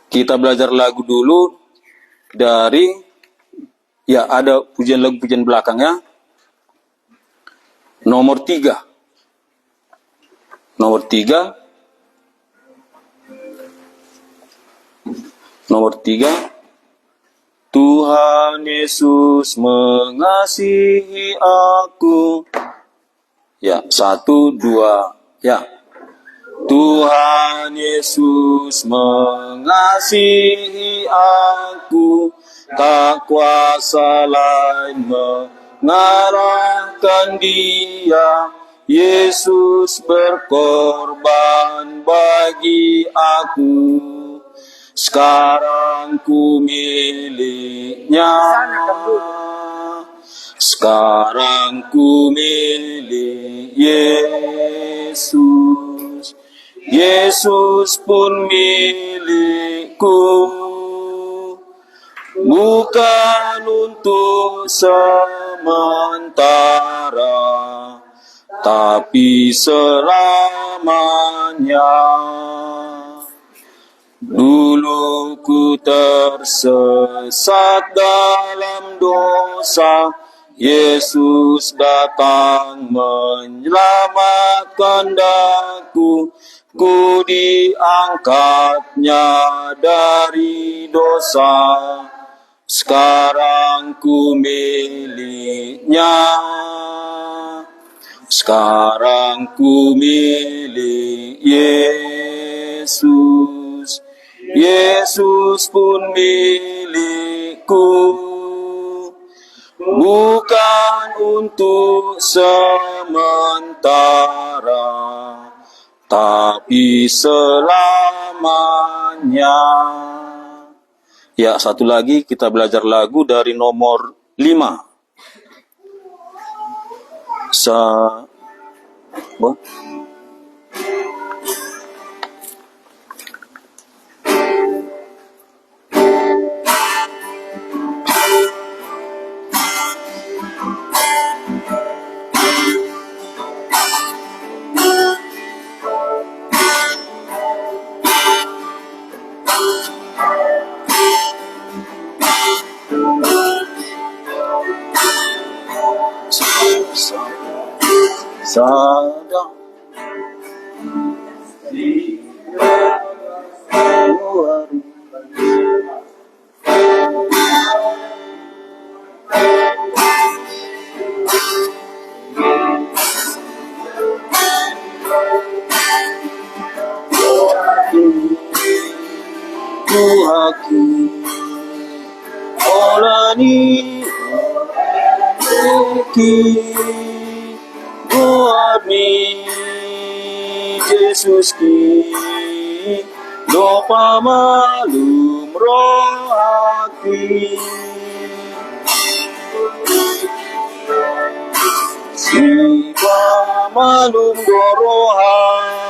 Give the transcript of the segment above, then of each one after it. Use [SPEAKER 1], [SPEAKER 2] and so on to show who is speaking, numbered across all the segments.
[SPEAKER 1] Kita belajar lagu dulu dari, ya ada pujian lagu pujian belakangnya. Nomor 3. Nomor 3. Tuhan Yesus mengasihi aku. Ya, 1, 2, ya. Tuhan Yesus mengasihi aku, tak kuasa lain mengalahkan Dia. Yesus berkorban bagi aku, sekarang ku miliknya. Sekarang ku milik Yesus, Yesus pun milikku. Bukan untuk sementara, tapi selamanya. Dulu ku tersesat dalam dosa, Yesus datang menyelamatkan daku. Ku diangkatnya dari dosa, sekarang ku miliknya. Sekarang ku milik Yesus, Yesus pun milikku. Bukan untuk sementara, tapi selamanya. Ya, satu lagi kita belajar lagu dari nomor 5. Sadang di Februari, ku hakimi olani Goarmi Jesus ki dopa malum rohaki sipa malum dorohaku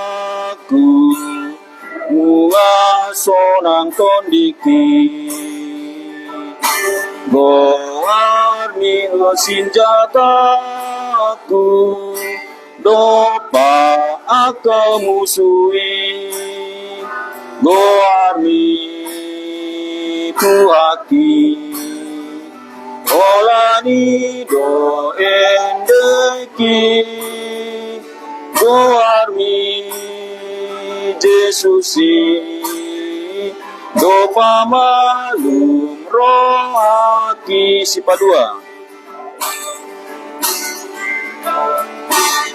[SPEAKER 1] sonang kondiki Goarmi senjataku dopa aka musui Goarmi tuhaki olani do endeki Goarmi Jesusi dopa malum rohaki sipa 2.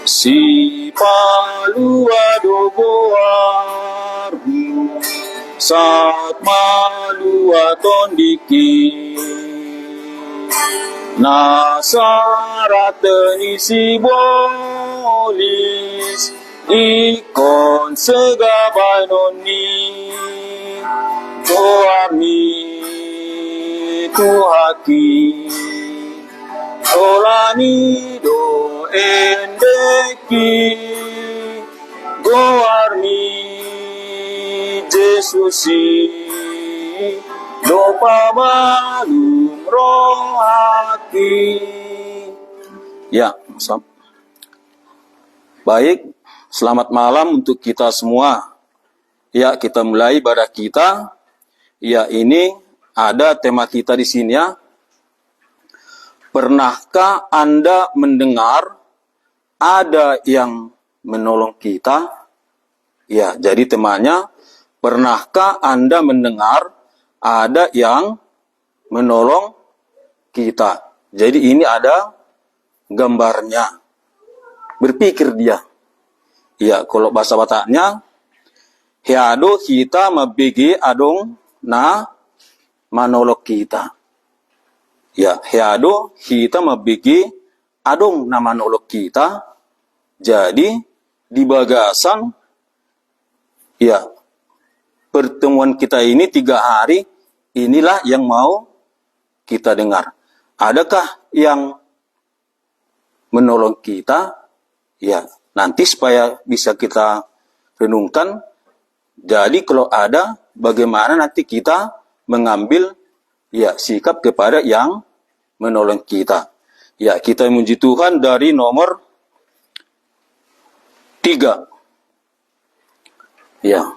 [SPEAKER 1] Si palua do Goarmi saat malua tondiki nasarat tenisi bolis ikon segabai noni Goarmi tuhaki olani do endeki Goarmi Jesusi dopa malum rohaki. Ya, baik, selamat malam untuk kita semua. Ya, kita mulai ibadah kita. Ya, ini ada tema kita di sini ya. Pernahkah Anda mendengar ada yang menolong kita? Ya, jadi temanya, pernahkah Anda mendengar ada yang menolong kita? Jadi ini ada gambarnya. Berpikir dia. Ya, kalau bahasa Bataknya, hiado kita mabigi adong na manolong kita. Ya, hiado kita mabigi adong na manolong kita. Jadi, di bagasan, ya, pertemuan kita ini 3 hari, inilah yang mau kita dengar. Adakah yang menolong kita? Ya, nanti supaya bisa kita renungkan. Jadi kalau ada, bagaimana nanti kita mengambil ya sikap kepada yang menolong kita. Ya, kita memuji Tuhan dari nomor 3. Ya,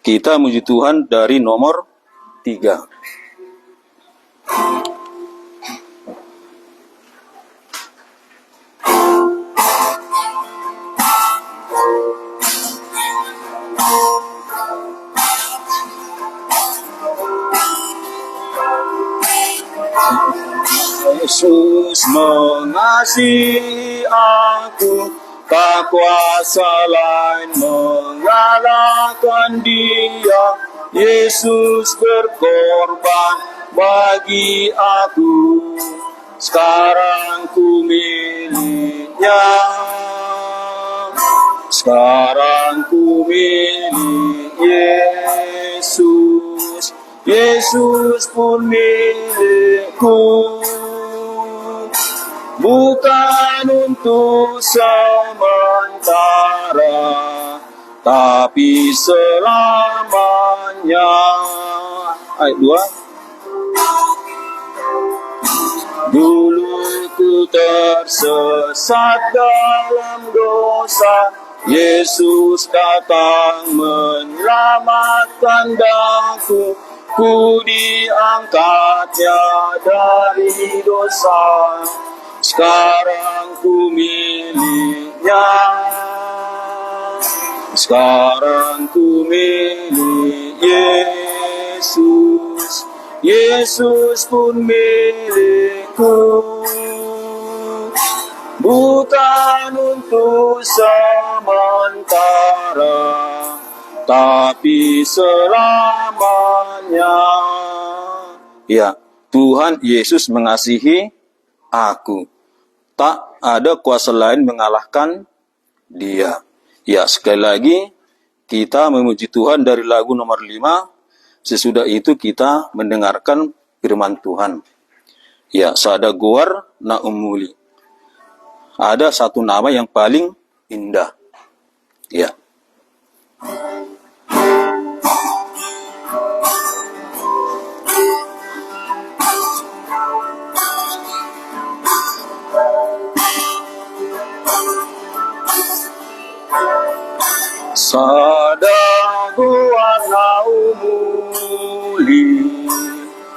[SPEAKER 1] kita memuji Tuhan dari nomor 3. Yesus mengasihi aku, tak kuasa lain mengalahkan Dia. Yesus berkorban bagi aku, sekarang ku miliknya. Sekarang ku milik Yesus, Yesus pun milikku. Bukan untuk sementara, tapi selamanya. Ayat 2. Dulu ku tersesat dalam dosa, Yesus datang menyelamatkan daku. Ku diangkatnya dari dosa, sekarang ku miliknya. Sekarang ku milik Yesus, Yesus pun milikku. Bukan untuk sementara, tapi selamanya. Ya, Tuhan Yesus mengasihi aku. Tak ada kuasa lain mengalahkan Dia. Ya, sekali lagi kita memuji Tuhan dari lagu nomor 5. Sesudah itu kita mendengarkan firman Tuhan. Ya, sada guar na umuli. Ada satu nama yang paling indah. Ya. Sada guarna umuli,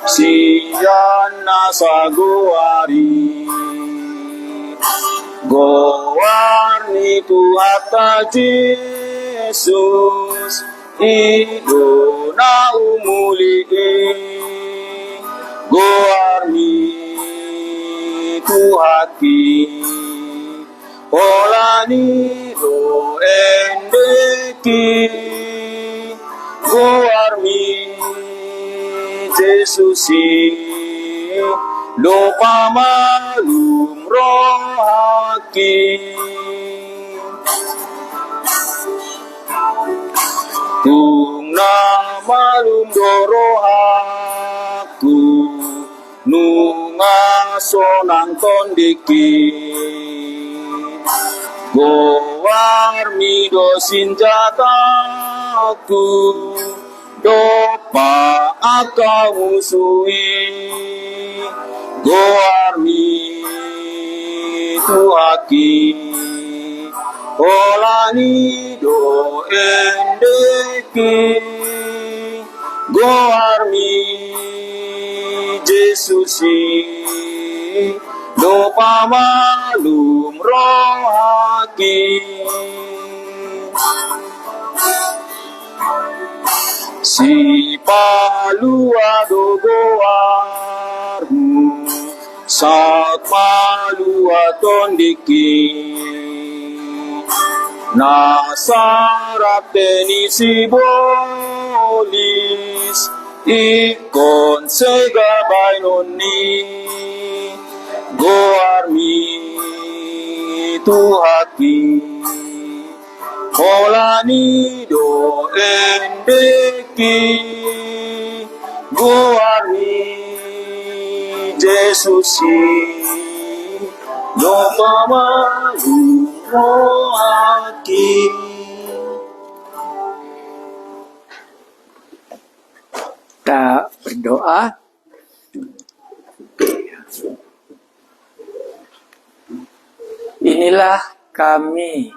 [SPEAKER 1] siana saguari, gowarni Tuhan Yesus, idona umuli, gowarni Tuhati, olani do endeki, gowarni Jesusi, do pamalum rohaki. Tung namalum dorohaku, nunga sonang tondiki. Gowarmi do sinjataku, dopa aka musui. Gowarmi tuhaki, olani do endeki. Gowarmi Yesusi lupa malum rohaki si palua dogoarmu saat malua tondiki nasarak tenisi bolis ikon segabay noni goarmi tuhaki holani do endeki goarmi Jesusi no mama hati.
[SPEAKER 2] Kita berdoa. Inilah kami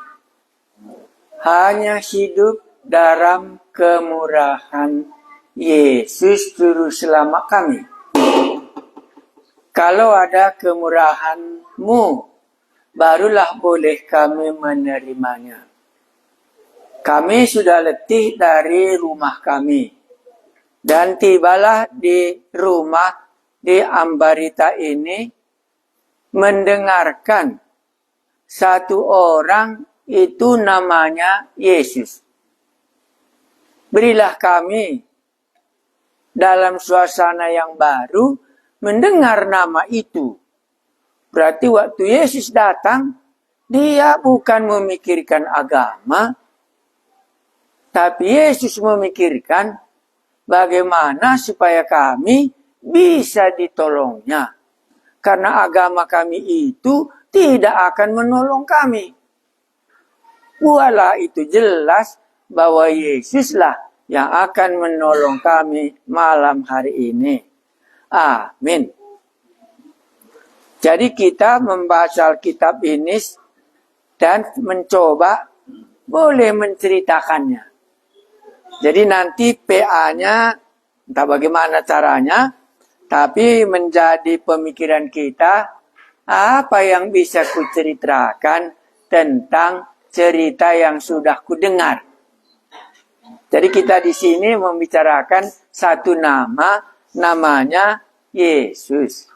[SPEAKER 2] hanya hidup dalam kemurahan Yesus Juru Selamat kami. Kalau ada kemurahan-Mu, barulah boleh kami menerimanya. Kami sudah letih dari rumah kami. Dan tibalah di rumah di Ambarita ini mendengarkan satu orang itu namanya Yesus. Berilah kami dalam suasana yang baru mendengar nama itu. Berarti waktu Yesus datang, dia bukan memikirkan agama, tapi Yesus memikirkan bagaimana supaya kami bisa ditolongnya. Karena agama kami itu tidak akan menolong kami. Walau itu jelas bahwa Yesuslah yang akan menolong kami malam hari ini. Amin. Jadi kita membaca Alkitab ini dan mencoba boleh menceritakannya. Jadi nanti PA-nya entah bagaimana caranya, tapi menjadi pemikiran kita apa yang bisa kuceritakan tentang cerita yang sudah kudengar. Jadi kita di sini membicarakan satu nama, namanya Yesus.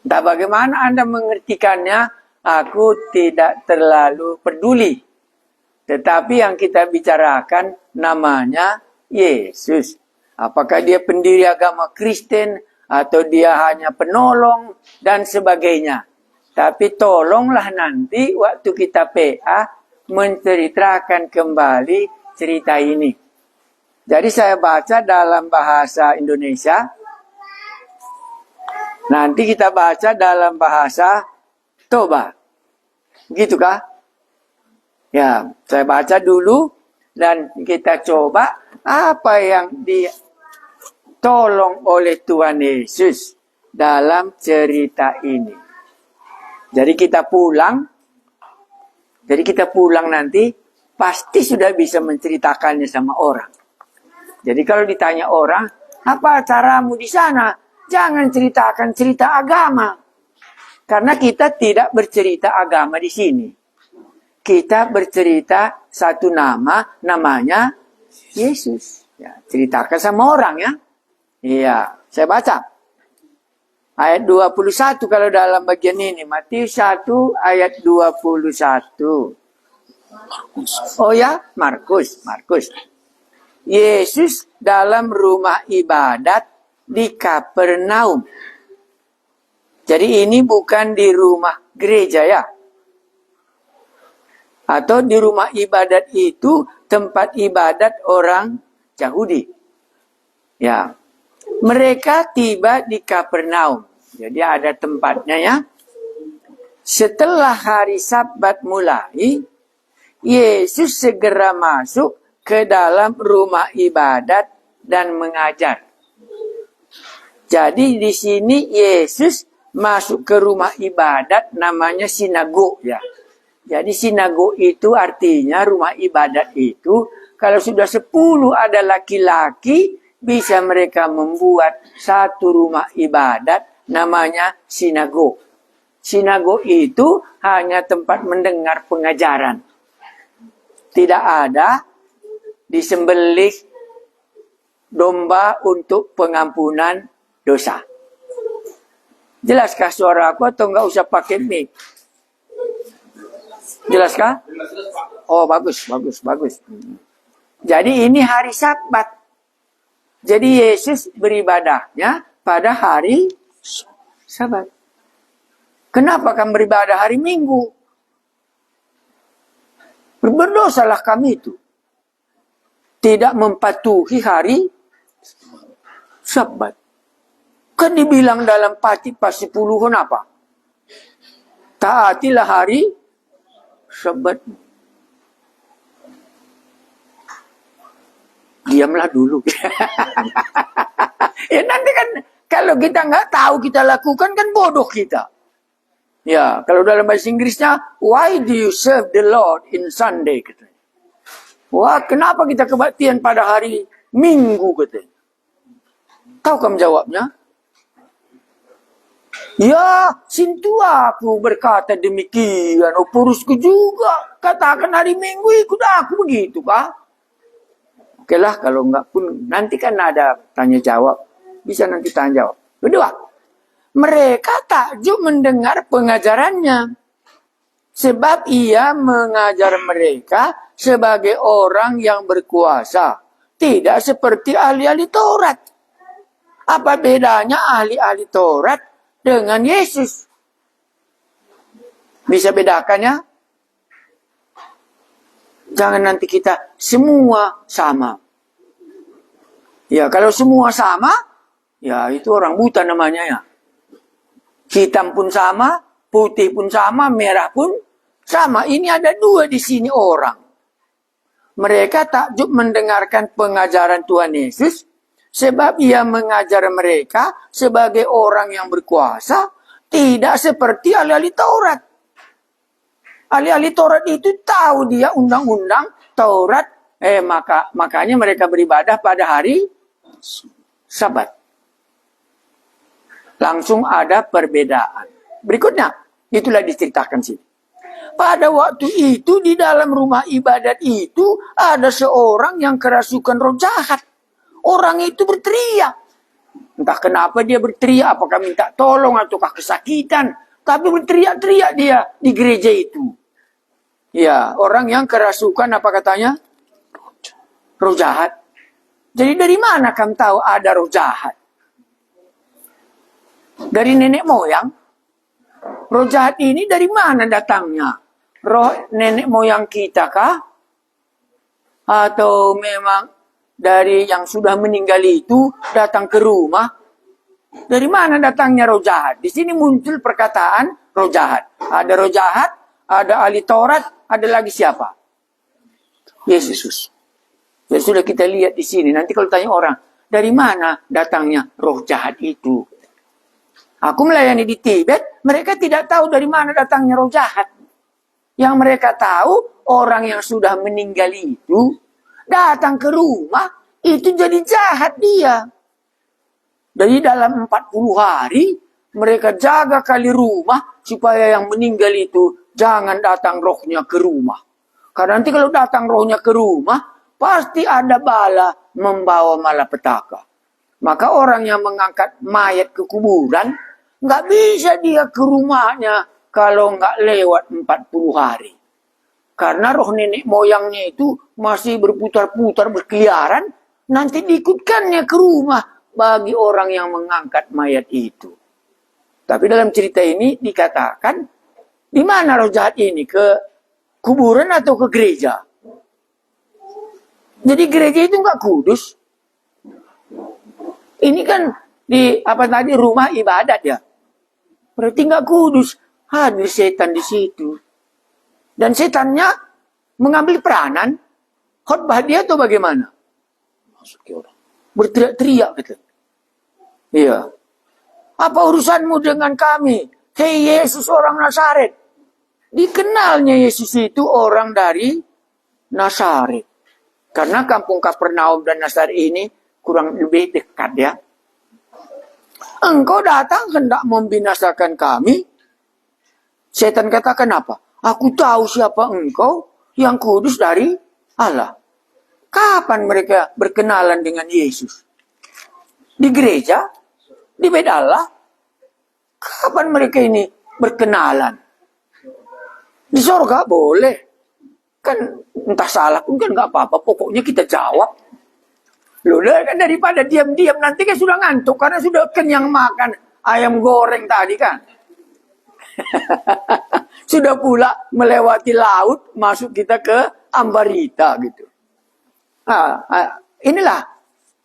[SPEAKER 2] Entah bagaimana Anda mengertikannya, aku tidak terlalu peduli. Tetapi yang kita bicarakan namanya Yesus. Apakah dia pendiri agama Kristen atau dia hanya penolong dan sebagainya. Tapi tolonglah nanti waktu kita PA menceritakan kembali cerita ini. Jadi saya baca dalam bahasa Indonesia. Nanti kita baca dalam bahasa Toba. Gitu kah? Ya, saya baca dulu dan kita coba apa yang ditolong oleh Tuhan Yesus dalam cerita ini. Jadi kita pulang nanti pasti sudah bisa menceritakannya sama orang. Jadi kalau ditanya orang, apa caramu di sana? Jangan ceritakan cerita agama. Karena kita tidak bercerita agama di sini. Kita bercerita satu nama, namanya Yesus. Ya, ceritakan sama orang ya. Iya, saya baca. Ayat 21 kalau dalam bagian ini. Matius 1 ayat 21. Oh ya, Markus. Yesus dalam rumah ibadat di Kapernaum. Jadi ini bukan di rumah gereja ya. Atau di rumah ibadat itu tempat ibadat orang Yahudi. Ya. Mereka tiba di Kapernaum. Jadi ada tempatnya ya. Setelah hari Sabat mulai, Yesus segera masuk ke dalam rumah ibadat dan mengajar. Jadi di sini Yesus masuk ke rumah ibadat namanya sinagog ya. Jadi sinagog itu artinya rumah ibadat itu kalau sudah 10 ada laki-laki bisa mereka membuat satu rumah ibadat namanya sinagog. Sinagog itu hanya tempat mendengar pengajaran. Tidak ada disembelih domba untuk pengampunan dosa. Jelaskah suara aku atau enggak usah pakai mic? Jelaskah? Oh, bagus. Jadi ini hari Sabat. Jadi Yesus beribadahnya pada hari Sabat. Kenapa kami beribadah hari Minggu? Berdosalah kami itu. Tidak mematuhi hari Sabat. Kan dibilang dalam Pasipuluhun apa? Taatilah hari Sabat. Diamlah dulu. Ya nanti kan kalau kita nggak tahu kita lakukan kan bodoh kita. Ya, kalau dalam bahasa Inggrisnya, why do you serve the Lord in Sunday? Katanya. Wah, kenapa kita kebaktian pada hari Minggu? Katanya. Tahu kamu jawabnya? Ya, sintu aku berkata demikian. Oh, purusku juga. Katakan hari Minggu ikut aku begitu, kah? Oke lah, kalau enggak pun nanti kan ada tanya jawab. Bisa nanti tanya jawab. Kedua, mereka takjub mendengar pengajarannya. Sebab ia mengajar mereka sebagai orang yang berkuasa. Tidak seperti ahli-ahli Taurat. Apa bedanya ahli-ahli Taurat dengan Yesus? Bisa bedakannya? Jangan nanti kita semua sama. Ya, kalau semua sama, ya itu orang buta namanya ya. Hitam pun sama, putih pun sama, merah pun sama. Ini ada dua di sini orang. Mereka takjub mendengarkan pengajaran Tuhan Yesus, sebab ia mengajar mereka sebagai orang yang berkuasa, tidak seperti ahli-ahli Taurat. Ahli-ahli Taurat itu tahu dia undang-undang Taurat, makanya mereka beribadah pada hari Sabat. Langsung ada perbedaan. Berikutnya, itulah diceritakan sini. Pada waktu itu di dalam rumah ibadat itu ada seorang yang kerasukan roh jahat. Orang itu berteriak. Entah kenapa dia berteriak, apakah minta tolong ataukah kesakitan. Tapi berteriak-teriak dia di gereja itu. Ya, orang yang kerasukan apa katanya? Roh jahat. Jadi dari mana kamu tahu ada roh jahat? Dari nenek moyang? Roh jahat ini dari mana datangnya? Roh nenek moyang kita kah? Atau memang dari yang sudah meninggal itu datang ke rumah? Dari mana datangnya roh jahat? Di sini muncul perkataan roh jahat. Ada roh jahat, ada ahli Taurat, ada lagi siapa? Yesus. Ya sudah kita lihat di sini. Nanti kalau tanya orang, dari mana datangnya roh jahat itu? Aku melayani di Tibet, mereka tidak tahu dari mana datangnya roh jahat. Yang mereka tahu, orang yang sudah meninggal itu, datang ke rumah, itu jadi jahat dia. Dari dalam 40 hari, mereka jaga kali rumah, supaya yang meninggal itu, jangan datang rohnya ke rumah. Karena nanti kalau datang rohnya ke rumah, pasti ada bala membawa malapetaka. Maka orang yang mengangkat mayat ke kuburan, nggak bisa dia ke rumahnya kalau nggak lewat 40 hari. Karena roh nenek moyangnya itu masih berputar-putar berkeliaran, nanti diikutkannya ke rumah bagi orang yang mengangkat mayat itu. Tapi dalam cerita ini dikatakan, di mana roh jahat ini? Ke kuburan atau ke gereja? Jadi gereja itu nggak kudus. Ini kan di rumah ibadat ya. Berarti nggak kudus. Hadir setan di situ. Dan setannya mengambil peranan. Khotbah dia atau bagaimana? Berteriak-teriak gitu. Iya. Apa urusanmu dengan kami? Hei Yesus orang Nazaret. Dikenalnya Yesus itu orang dari Nazaret. Karena kampung Kapernaum dan Nazaret ini kurang lebih dekat ya. Engkau datang hendak membinasakan kami. Setan katakan apa? Aku tahu siapa engkau yang kudus dari Allah. Kapan mereka berkenalan dengan Yesus? Di gereja? Di bait Allah? Kapan mereka ini berkenalan? Di sorga boleh. Kan entah salah pun kan nggak apa-apa. Pokoknya kita jawab. Loh, kan daripada diam-diam nanti kan sudah ngantuk karena sudah kenyang makan ayam goreng tadi kan. Sudah pula melewati laut masuk kita ke Ambarita gitu. Inilah.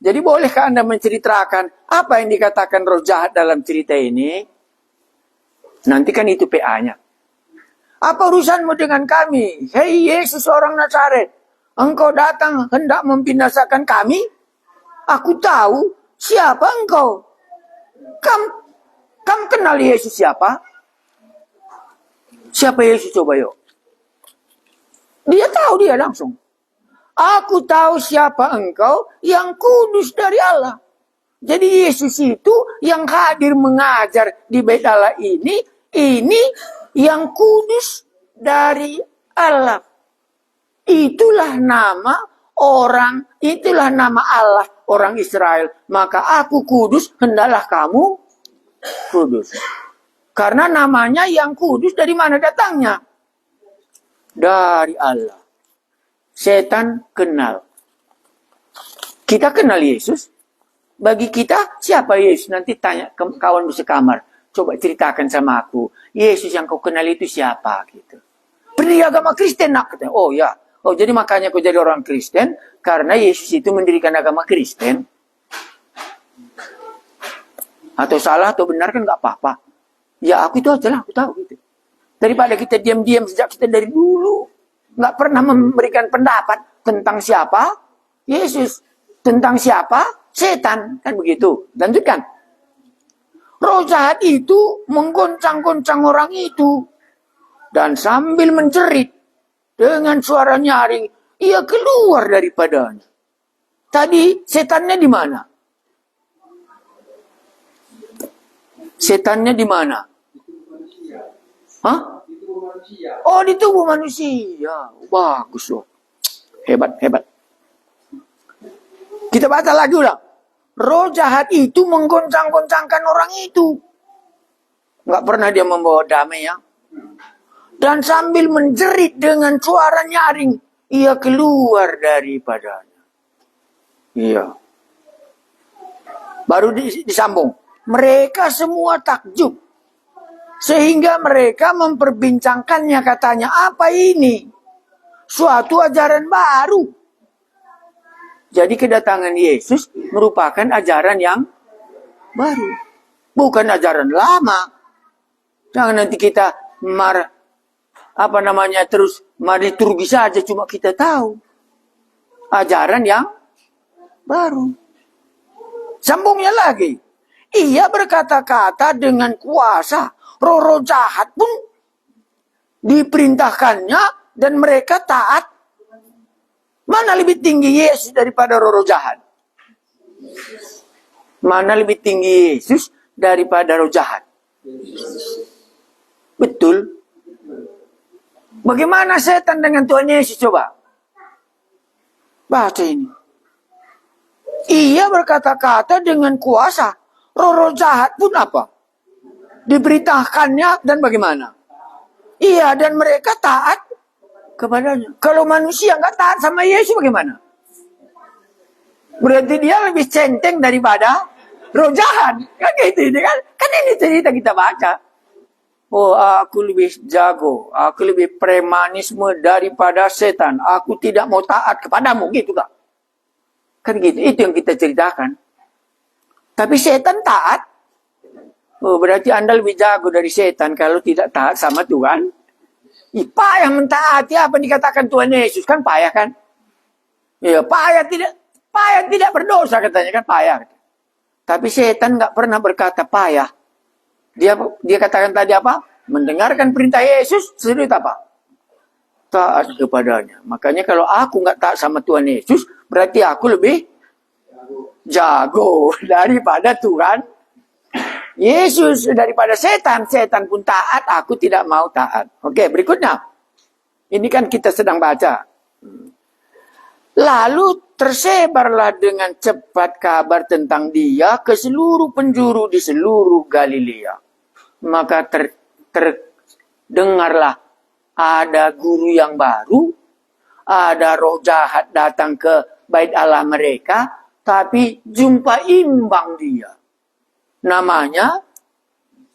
[SPEAKER 2] Jadi bolehkah Anda menceritakan apa yang dikatakan roh jahat dalam cerita ini? Nanti kan itu PA-nya. Apa urusanmu dengan kami? Hei Yesus orang Nazaret, engkau datang hendak membinasakan kami? Aku tahu siapa engkau. Kamu kenal Yesus siapa? Siapa Yesus coba yuk? Dia tahu dia langsung. Aku tahu siapa engkau yang kudus dari Allah. Jadi Yesus itu yang hadir mengajar di bait Allah ini yang kudus dari Allah. Itulah nama Allah orang Israel. Maka aku kudus, hendaklah kamu kudus. Karena namanya yang kudus dari mana datangnya? Dari Allah. Setan kenal. Kita kenal Yesus. Bagi kita, siapa Yesus? Nanti tanya kawan sekamar. Coba ceritakan sama aku. Yesus yang kau kenal itu siapa? Gitu. Pendiri agama Kristen nak. Oh ya. Oh jadi makanya kau jadi orang Kristen. Karena Yesus itu mendirikan agama Kristen. Atau salah atau benar kan gak apa-apa. Ya aku itu aja lah. Aku tahu gitu. Daripada kita diam-diam sejak kita dari dulu. Nggak pernah memberikan pendapat tentang siapa Yesus, tentang siapa setan, kan begitu. Lanjutkan. Roh jahat itu menggoncang-goncang orang itu dan sambil menjerit dengan suara nyaring, ia keluar daripadanya. Tadi setannya di mana? Setannya di mana? Hah? Oh, di tubuh manusia. Bagus loh. Hebat. Kita baca lagi ulang. Roh jahat itu menggoncang-goncangkan orang itu. Nggak pernah dia membawa damai ya. Dan sambil menjerit dengan suara nyaring, ia keluar daripadanya. Iya. Baru disambung. Mereka semua takjub. Sehingga mereka memperbincangkannya, katanya, apa ini? Suatu ajaran baru. Jadi kedatangan Yesus merupakan ajaran yang baru. Bukan ajaran lama. Jangan nanti kita terus liturgi saja cuma kita tahu. Ajaran yang baru. Sambungnya lagi. Ia berkata-kata dengan kuasa. Roh-roh jahat pun diperintahkannya dan mereka taat. Mana lebih tinggi Yesus daripada roh-roh jahat? Mana lebih tinggi Yesus daripada roh jahat? Betul. Bagaimana setan dengan Tuhan Yesus coba? Baca ini. Ia berkata-kata dengan kuasa. Roh-roh jahat pun apa? Diberitakannya dan bagaimana? Iya, dan mereka taat kepadanya. Kalau manusia nggak taat sama Yesus bagaimana? Berarti dia lebih centeng daripada roh jahat. Kan gitu ini kan? Kan ini cerita kita baca. Oh, aku lebih jago. Aku lebih premanisme daripada setan. Aku tidak mau taat kepadamu. Gitu kan? Kan gitu. Itu yang kita ceritakan. Tapi setan taat. Oh, berarti Anda lebih jago dari setan kalau tidak taat sama Tuhan. Payah mentaati apa yang dikatakan Tuhan Yesus. Kan payah kan? Ya, payah tidak berdosa katanya kan payah. Tapi setan nggak pernah berkata payah. Dia katakan tadi apa? Mendengarkan perintah Yesus, sesudah apa? Taat kepadanya. Makanya kalau aku nggak taat sama Tuhan Yesus, berarti aku lebih jago daripada Tuhan Yesus, daripada setan. Setan pun taat, aku tidak mau taat. Oke, berikutnya. Ini kan kita sedang baca. Lalu tersebarlah dengan cepat kabar tentang dia ke seluruh penjuru di seluruh Galilea. Maka terdengarlah ada guru yang baru, ada roh jahat datang ke bait Allah mereka, tapi jumpa imbang dia. Namanya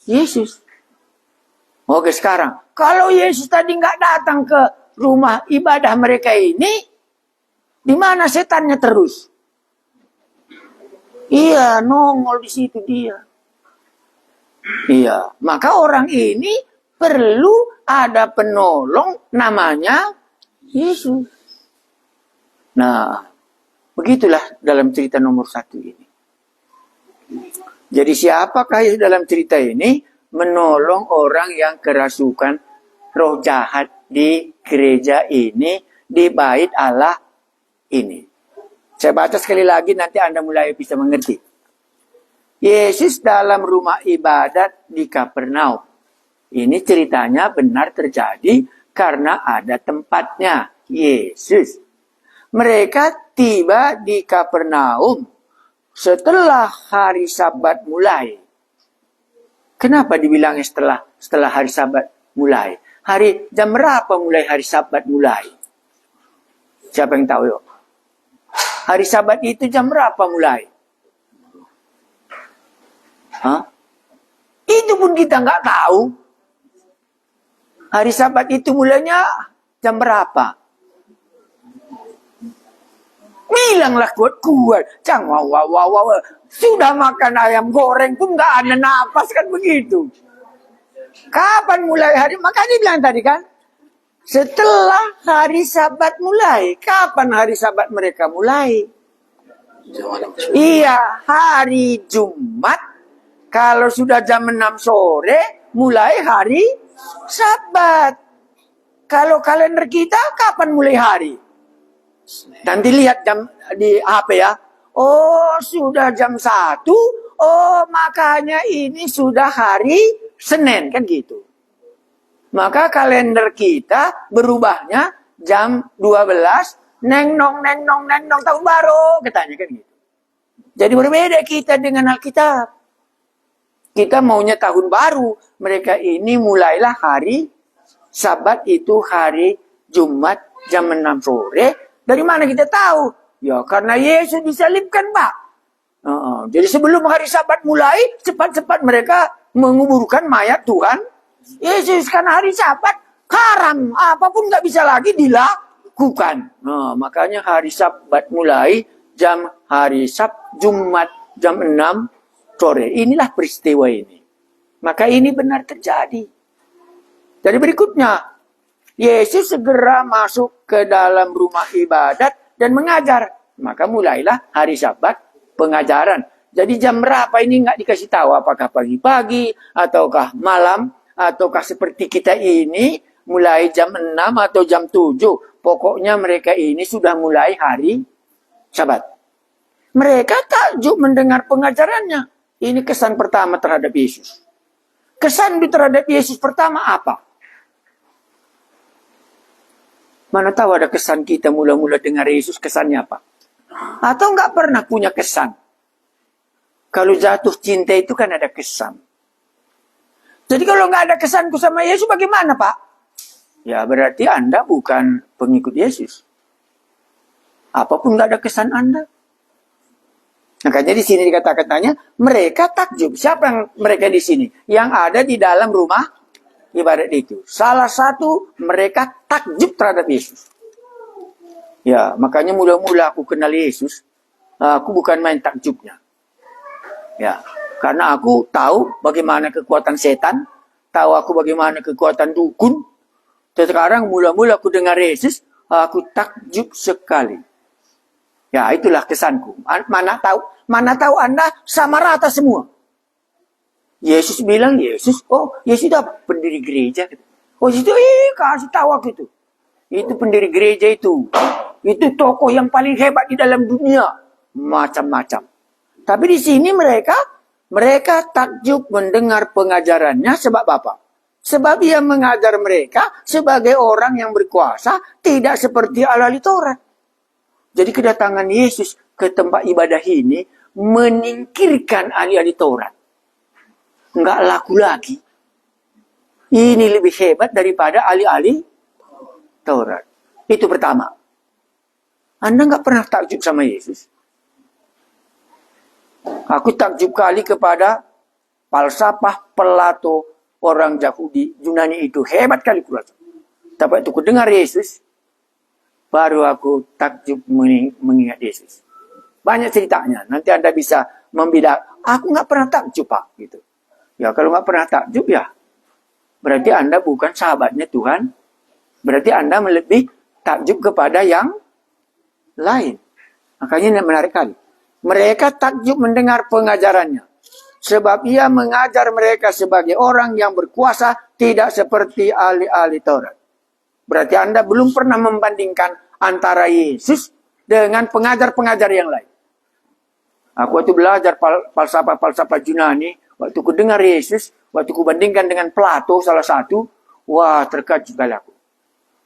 [SPEAKER 2] Yesus. Oke, sekarang kalau Yesus tadi nggak datang ke rumah ibadah mereka ini, di mana setannya terus? Iya, nongol di situ dia. Iya, maka orang ini perlu ada penolong namanya Yesus. Nah, begitulah dalam cerita nomor 1 ini. Jadi siapakah Yesus dalam cerita ini? Menolong orang yang kerasukan roh jahat di gereja ini, di bait Allah ini. Saya baca sekali lagi, nanti Anda mulai bisa mengerti. Yesus dalam rumah ibadat di Kapernaum. Ini ceritanya benar terjadi karena ada tempatnya. Yesus. Mereka tiba di Kapernaum setelah hari Sabat mulai. Kenapa dibilangnya setelah hari Sabat mulai? Jam berapa mulai hari Sabat mulai? Siapa yang tahu yuk? Hari Sabat itu jam berapa mulai? Hah? Itu pun kita nggak tahu. Hari Sabat itu mulainya jam berapa? Bilanglah kuat-kuat. Jangan wow. Sudah makan ayam goreng pun nggak ada napas kan begitu. Kapan mulai hari? Makanya bilang tadi kan. Setelah hari Sabat mulai. Kapan hari Sabat mereka mulai? Iya, hari Jumat. Kalau sudah jam 6 sore, mulai hari Sabat. Kalau kalender kita, kapan mulai hari? Nanti lihat jam di HP ya. Oh, sudah jam 1. Oh, makanya ini sudah hari Senin. Kan gitu. Maka kalender kita berubahnya jam 12. Neng nong tahun baru. Katanya kan gitu. Jadi berbeda kita dengan Alkitab. Kita maunya tahun baru. Mereka ini mulailah hari Sabat itu hari Jumat jam 6 sore. Dari mana kita tahu? Ya karena Yesus disalibkan, Pak. Jadi sebelum hari Sabat mulai, cepat-cepat mereka menguburkan mayat Tuhan Yesus. Karena hari Sabat haram, apapun nggak bisa lagi dilakukan. Makanya hari Sabat mulai jam hari Jumat jam 6 sore. Inilah peristiwa ini. Maka ini benar terjadi. Jadi berikutnya, Yesus segera masuk ke dalam rumah ibadat dan mengajar. Maka mulailah hari Sabat pengajaran. Jadi jam berapa ini nggak dikasih tahu. Apakah pagi-pagi, ataukah malam, ataukah seperti kita ini, mulai jam 6 atau jam 7. Pokoknya mereka ini sudah mulai hari Sabat. Mereka takjub mendengar pengajarannya. Ini kesan pertama terhadap Yesus. Kesan terhadap Yesus pertama apa? Mana tahu ada kesan kita mula-mula dengar Yesus, kesannya apa? Atau nggak pernah punya kesan? Kalau jatuh cinta itu kan ada kesan. Jadi kalau nggak ada kesanku sama Yesus bagaimana, Pak? Ya berarti Anda bukan pengikut Yesus. Apapun nggak ada kesan Anda. Makanya di sini dikata-katanya mereka takjub. Siapa yang mereka di sini? Yang ada di dalam rumah ibadat itu. Salah satu mereka takjub terhadap Yesus. Ya, makanya mula-mula aku kenal Yesus, aku bukan main takjubnya. Ya, karena aku tahu bagaimana kekuatan setan, tahu aku bagaimana kekuatan dukun. Sekarang mula-mula aku dengar Yesus, aku takjub sekali. Ya, itulah kesanku. Mana tahu Anda sama rata semua. Yesus bilang, Yesus sudah pendiri gereja. Oh, itu kasih tahu aku itu. Itu pendiri gereja itu. Itu tokoh yang paling hebat di dalam dunia. Macam-macam. Tapi di sini mereka takjub mendengar pengajarannya sebab apa? Sebab ia mengajar mereka sebagai orang yang berkuasa, tidak seperti ahli Taurat. Jadi kedatangan Yesus ke tempat ibadah ini menyingkirkan ahli-ahli Taurat. Enggak laku lagi. Ini lebih hebat daripada ahli-ahli Taurat. Itu pertama. Anda enggak pernah takjub sama Yesus? Aku takjub kali kepada falsafah Plato orang Yahudi Yunani itu. Hebat kali kurasa. Tapi itu ku dengar Yesus, baru aku takjub mengingat Yesus. Banyak ceritanya. Nanti Anda bisa membedakan. Aku nggak pernah takjub, Pak. Gitu. Ya kalau nggak pernah takjub ya, berarti Anda bukan sahabatnya Tuhan. Berarti Anda lebih takjub kepada yang lain. Makanya ini menarik kali. Mereka takjub mendengar pengajarannya. Sebab ia mengajar mereka sebagai orang yang berkuasa, tidak seperti ahli-ahli Taurat. Berarti Anda belum pernah membandingkan antara Yesus dengan pengajar-pengajar yang lain. Aku waktu belajar falsafah Yunani, waktu ku dengar Yesus, waktu ku bandingkan dengan Plato salah satu, wah terkejut kali aku.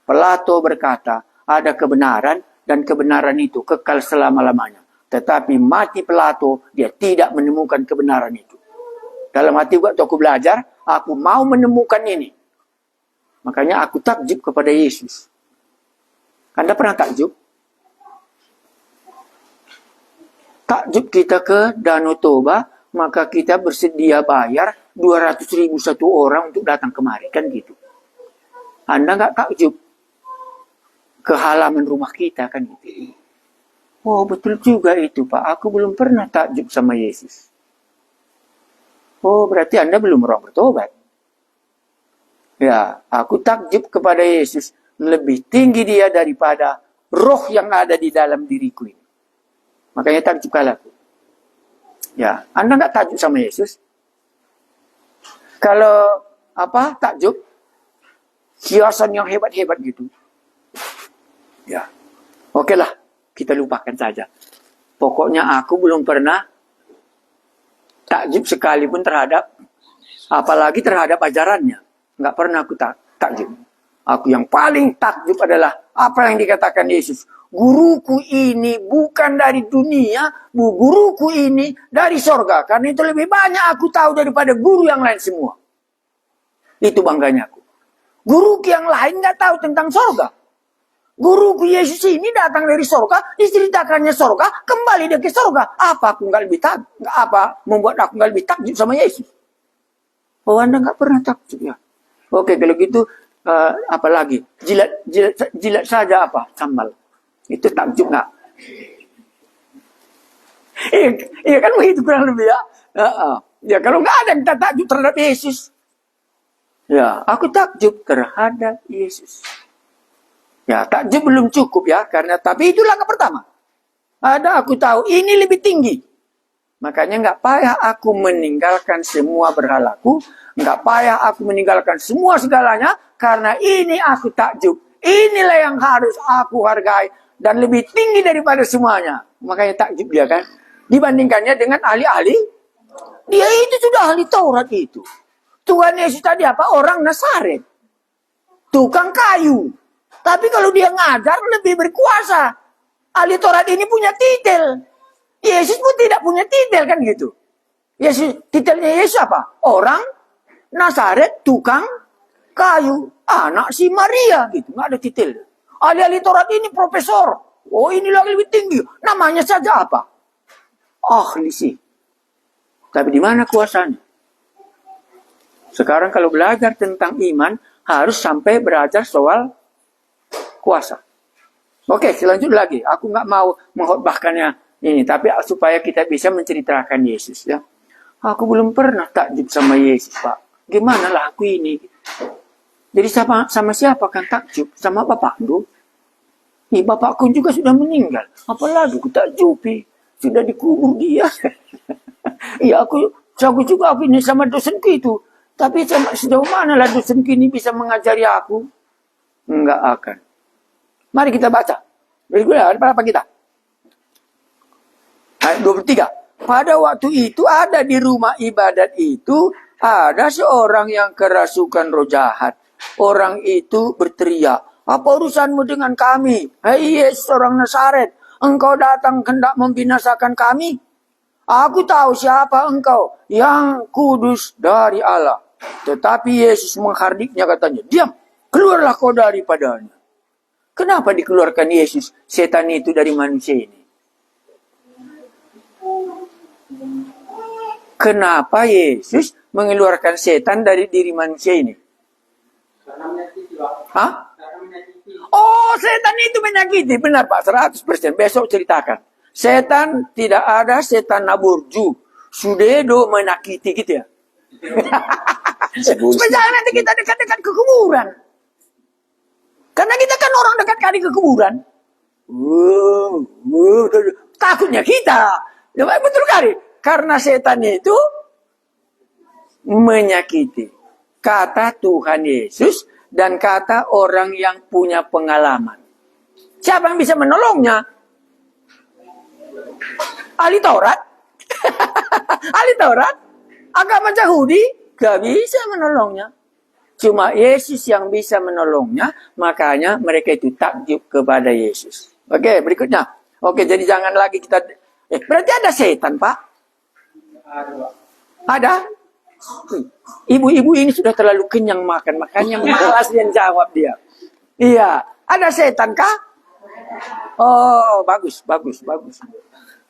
[SPEAKER 2] Plato berkata, ada kebenaran dan kebenaran itu kekal selama-lamanya. Tetapi mati Plato, dia tidak menemukan kebenaran itu. Dalam hati waktu aku belajar, aku mau menemukan ini. Makanya aku takjub kepada Yesus. Anda pernah takjub? Takjub kita ke Danau Toba, maka kita bersedia bayar 200.000 satu orang untuk datang kemari. Kan gitu. Anda nggak takjub ke halaman rumah kita kan gitu. Oh betul juga itu Pak. Aku belum pernah takjub sama Yesus. Oh berarti Anda belum orang bertobat. Ya, aku takjub kepada Yesus. Lebih tinggi dia daripada roh yang ada di dalam diriku ini. Makanya takjub kalaku. Ya, Anda nggak takjub sama Yesus? Kalau takjub? Hiasan yang hebat-hebat gitu. Ya, oke lah. Kita lupakan saja. Pokoknya aku belum pernah takjub sekalipun terhadap, apalagi terhadap ajarannya. Nggak pernah aku takjub. Aku yang paling takjub adalah apa yang dikatakan Yesus. Guruku ini bukan dari dunia, guruku ini dari sorga. Karena itu lebih banyak aku tahu daripada guru yang lain semua. Itu bangganya aku. Guruku yang lain nggak tahu tentang sorga. Guruku Yesus ini datang dari sorga, diceritakannya sorga, kembali dia ke sorga. Apa aku nggak lebih membuat aku nggak lebih takjub sama Yesus? Oh Anda nggak pernah takjub ya? Oke kalau gitu apalagi jilat saja sambal itu takjub nggak? Iya kan begitu kurang lebih ya. Ya kalau nggak ada kita takjub terhadap Yesus. Ya aku takjub terhadap Yesus. Ya, takjub belum cukup ya, tapi itu langkah pertama. Ada aku tahu ini lebih tinggi. Makanya nggak payah aku meninggalkan semua berhalaku, nggak payah aku meninggalkan semua segalanya, karena ini aku takjub. Inilah yang harus aku hargai dan lebih tinggi daripada semuanya. Makanya takjub dia kan. Dibandingkannya dengan ahli-ahli, dia itu sudah ahli Taurat itu. Tuhan Yesus tadi orang Nazaret, tukang kayu. Tapi kalau dia ngajar lebih berkuasa. Ahli Taurat ini punya titel. Yesus pun tidak punya titel kan gitu. Titelnya Yesus apa? Orang Nazaret tukang kayu. Anak si Maria gitu. Nggak ada titel. Ahli Taurat ini profesor. Oh ini lagi lebih tinggi. Namanya saja apa? Ahli sih. Tapi di mana kuasanya? Sekarang kalau belajar tentang iman harus sampai belajar soal kuasa. Oke, selanjutnya lagi. Aku nggak mau mengkhotbahkannya ini, tapi supaya kita bisa menceritakan Yesus ya. Aku belum pernah takjub sama Yesus, Pak. Gimana lah aku ini? Jadi sama siapa kan takjub? Sama bapakku. Bapakku juga sudah meninggal. Apalagi aku takjubi. Sudah dikubur dia. Iya, aku juga aku ini sama dosenku itu. Tapi sejauh mana lah dosenku ini bisa mengajari aku? Enggak akan. Mari kita baca. Berikutnya, ada apa kita? Ayat 23. pada waktu itu ada di rumah ibadat itu, ada seorang yang kerasukan roh jahat. Orang itu berteriak, apa urusanmu dengan kami? Hei Yesus orang Nazaret, engkau datang hendak membinasakan kami? Aku tahu siapa engkau, yang kudus dari Allah. Tetapi Yesus menghardiknya, katanya, diam, keluarlah kau daripadanya. Kenapa dikeluarkan Yesus setan itu dari manusia ini? Kenapa Yesus mengeluarkan setan dari diri manusia ini? Hah? Oh, setan itu menyakiti. Benar Pak, 100%. Besok ceritakan. Setan tidak ada setan naburju. Sudedo menyakiti gitu ya. Supaya jangan nanti kita dekat-dekat ke kuburan. Karena kita kan orang dekat kali ke kuburan. Takutnya kita. Betul kali. Karena setan itu menyakiti. Kata Tuhan Yesus dan kata orang yang punya pengalaman. Siapa yang bisa menolongnya? Ahli Taurat? Ahli Taurat? Agama Yahudi? Gak bisa menolongnya. Cuma Yesus yang bisa menolongnya. Makanya mereka itu takjub kepada Yesus. Oke, berikutnya. Oke, jadi jangan lagi kita... berarti ada setan, Pak? Ada? Ibu-ibu ini sudah terlalu kenyang makan. Makanya malas yang jawab dia. Iya. Ada setan kah? Oh, bagus.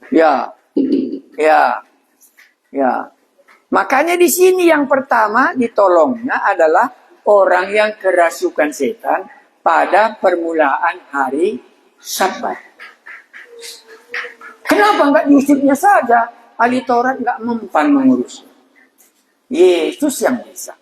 [SPEAKER 2] Ya. Makanya di sini yang pertama ditolongnya adalah orang yang kerasukan setan pada permulaan hari Sabat. Kenapa enggak diusirnya saja? Ahli Taurat enggak mempan mengurusnya. Yesus yang bisa.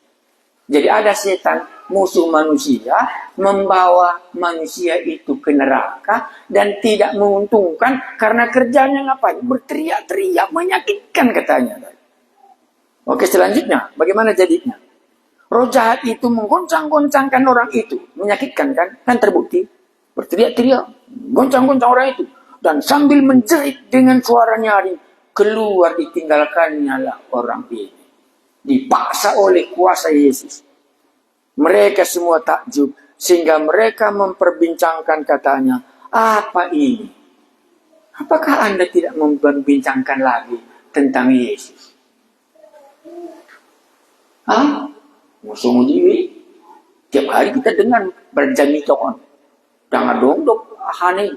[SPEAKER 2] Jadi ada setan musuh manusia membawa manusia itu ke neraka dan tidak menguntungkan karena kerjanya ngapain? Berteriak-teriak, menyakitkan katanya. Oke, selanjutnya bagaimana jadinya? Roh jahat itu menggoncang-goncangkan orang itu, menyakitkan kan? Kan terbukti. Berteriak-teriak, goncang-goncang orang itu dan sambil menjerit dengan suara nyaring, keluar ditinggalkannya lah orang ini. Dipaksa oleh kuasa Yesus. Mereka semua takjub. Sehingga mereka memperbincangkan katanya. Apa ini? Apakah Anda tidak memperbincangkan lagi tentang Yesus? Musuh diri. Tiap hari kita dengar berjanji tokoh. Jangan dong aneh.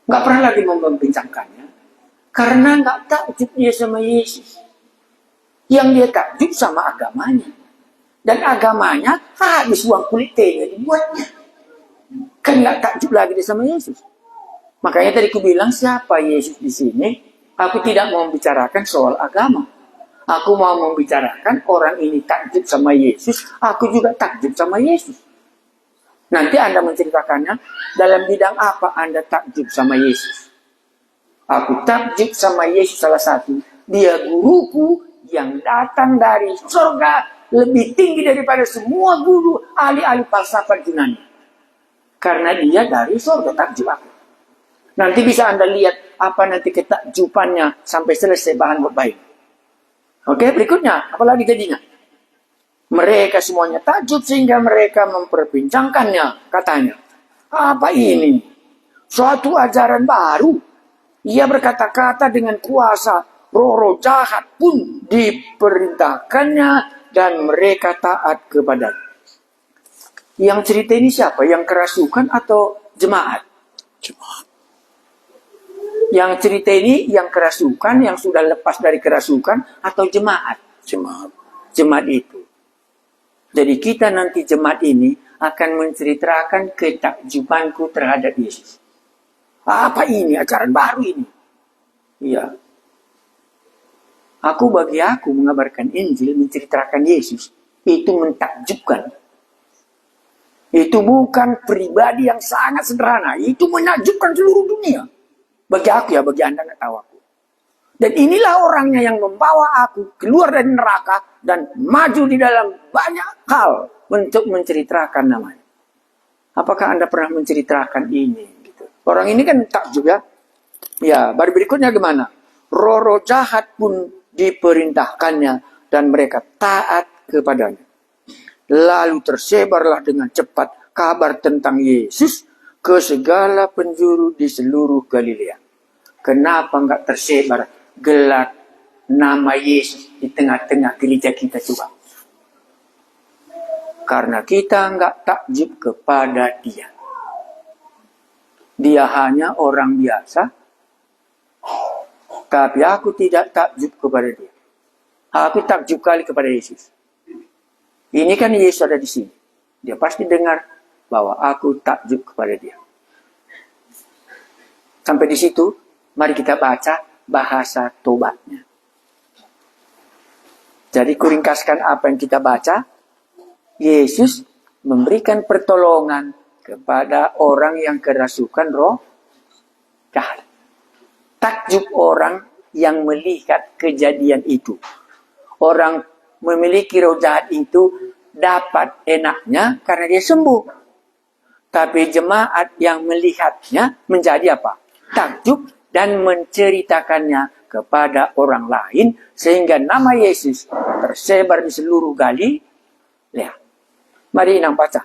[SPEAKER 2] Nggak pernah lagi memperbincangkannya. Karena nggak takjub dia sama Yesus. Yang dia takjub sama agamanya. Dan agamanya habis uang kulit tehnya dibuatnya. Kan nggak takjub lagi dia sama Yesus. Makanya tadi aku bilang siapa Yesus di sini. Aku tidak mau membicarakan soal agama. Aku mau membicarakan orang ini takjub sama Yesus. Aku juga takjub sama Yesus. Nanti Anda menceritakannya dalam bidang apa Anda takjub sama Yesus. Aku takjub sama Yesus salah satu. Dia guruku yang datang dari surga lebih tinggi daripada semua guru ahli-ahli falsafat Yunani. Karena dia dari surga, takjub aku. Nanti bisa Anda lihat apa nanti ketakjubannya sampai selesai bahan buat baik. Oke, berikutnya apalagi jadinya? Mereka semuanya takjub sehingga mereka memperbincangkannya, katanya. Apa ini? Suatu ajaran baru. Ia berkata-kata dengan kuasa, roh-roh jahat pun diperintahkannya dan mereka taat kepadanya. Yang cerita ini siapa? Yang kerasukan atau jemaat? Jemaat. Yang cerita ini yang kerasukan, yang sudah lepas dari kerasukan atau jemaat? Jemaat. Jemaat itu. Jadi kita nanti jemaat ini akan menceritakan ketakjubanku terhadap Yesus. Apa ini? Ajaran baru ini. Iya. Bagi aku mengabarkan Injil, menceritakan Yesus. Itu mentakjubkan. Itu bukan pribadi yang sangat sederhana. Itu menakjubkan seluruh dunia. Bagi aku ya, bagi Anda nggak tahu aku. Dan inilah orangnya yang membawa aku keluar dari neraka dan maju di dalam banyak hal untuk menceritakan namanya. Apakah Anda pernah menceritakan ini? Gitu. Orang ini kan takjub ya. Ya, baru berikutnya gimana? roh-roh jahat pun diperintahkannya dan mereka taat kepadanya. Lalu tersebarlah dengan cepat kabar tentang Yesus ke segala penjuru di seluruh Galilea. Kenapa enggak tersebar gelar nama Yesus di tengah-tengah gereja kita coba? Karena kita enggak takjub kepada dia. Dia hanya orang biasa, tapi aku tidak takjub kepada dia. Aku takjub kali kepada Yesus. Ini kan Yesus ada di sini. Dia pasti dengar bahwa aku takjub kepada dia. Sampai di situ, mari kita baca bahasa tobatnya. Jadi kuringkaskan apa yang kita baca. Yesus memberikan pertolongan kepada orang yang kerasukan roh jahat. Takjub orang yang melihat kejadian itu. Orang memiliki roh jahat itu dapat enaknya karena dia sembuh. Tapi jemaat yang melihatnya menjadi apa? Takjub dan menceritakannya kepada orang lain sehingga nama Yesus tersebar di seluruh Galilea. Mari Inang baca.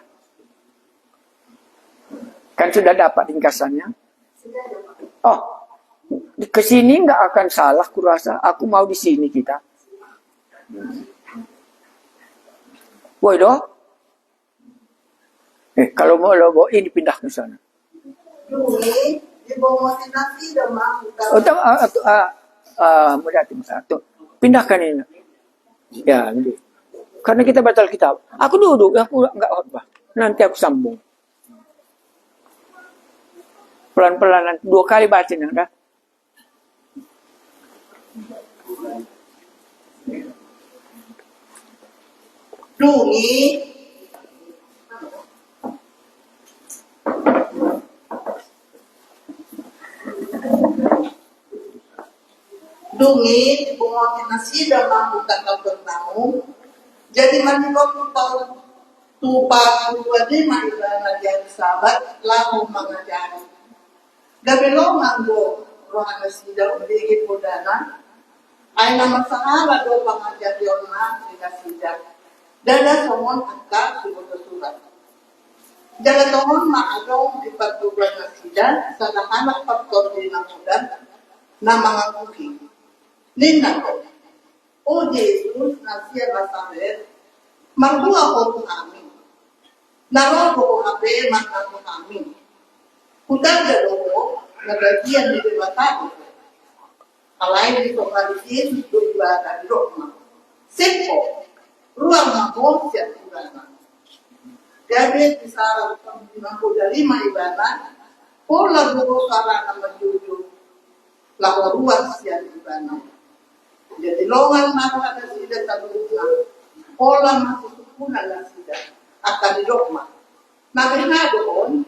[SPEAKER 2] Kan sudah dapat ringkasannya? Oh, ke sini nggak akan salah kurasa. Aku mau di sini kita. Woi doh. Kalau mau logo ini pindah ke sana. Pindahkan ini. Ya, ini. Karena kita batal kitab. Aku duduk, aku enggak khotbah. Nanti aku sambung. Pelan-pelan, 2 kali baca dah.
[SPEAKER 3] Dungi dibungotin nasi dan mampu kata bernaung. Jadi manipok tupa kuwadi maibana jadi sahabat lalu mengajari. Gabelo manggo rohana sida undigi pudana. Ay nama sahala do pangajar yona sida sida. Dada somon angka subuh surat. Jaga tomon maagong di patuban na sida sa nahanak faktor di namudan na mga kuki. Nina ko. O Jesus na siya Nazaret, magbuha ko kung amin. Naroon ko hape mga kung amin. Kutagalo ko, nagagian ni Dibatado. Alay dito kalisin, doon dan rokma. Sepo, ruang mako siya ibana. Gabi isara ko dari maibana, o lago ko kara na majuju, lago ruang siya ibana. Jadi longan marah ada sida tabutna, olah masuk sukunan lah sida akan dirokma. Nabi doon,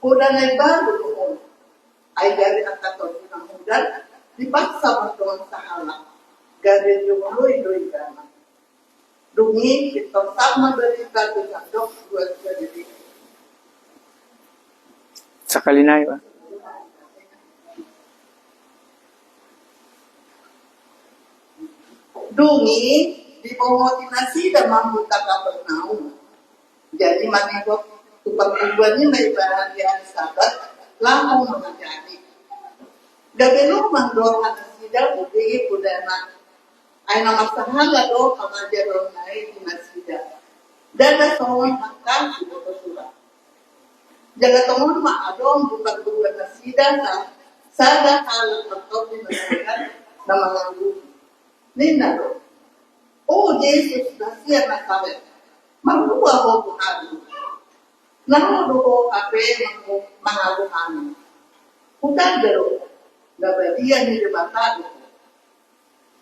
[SPEAKER 3] udah naik baru doon. Ay dari akan toh mudan dipaksa berdoa sahala. Gari jumloy doy dana. Dungi kita sama dari kado sandok buat jadi.
[SPEAKER 2] Sekali naik, Pak.
[SPEAKER 3] Dungi dimotivasi dan mampu tak bernaung. Jadi manibok tujuannya meribadah yang sahabat langsung mengajari. Gabelo mandor atas sidang budi budana. Aina masahala do pengajar naik di masjid. Dada soal makan sudah bersurat. Jaga teman mak adong bukan bukan masjid sada hal atau di masjid nama lalu. Nina do. Oh Yesus nasihat Nazaret. Magbuha ko kung ano. Narodo ko kape mangaluhan. Kutagaro. Nabadian ni Dibatado.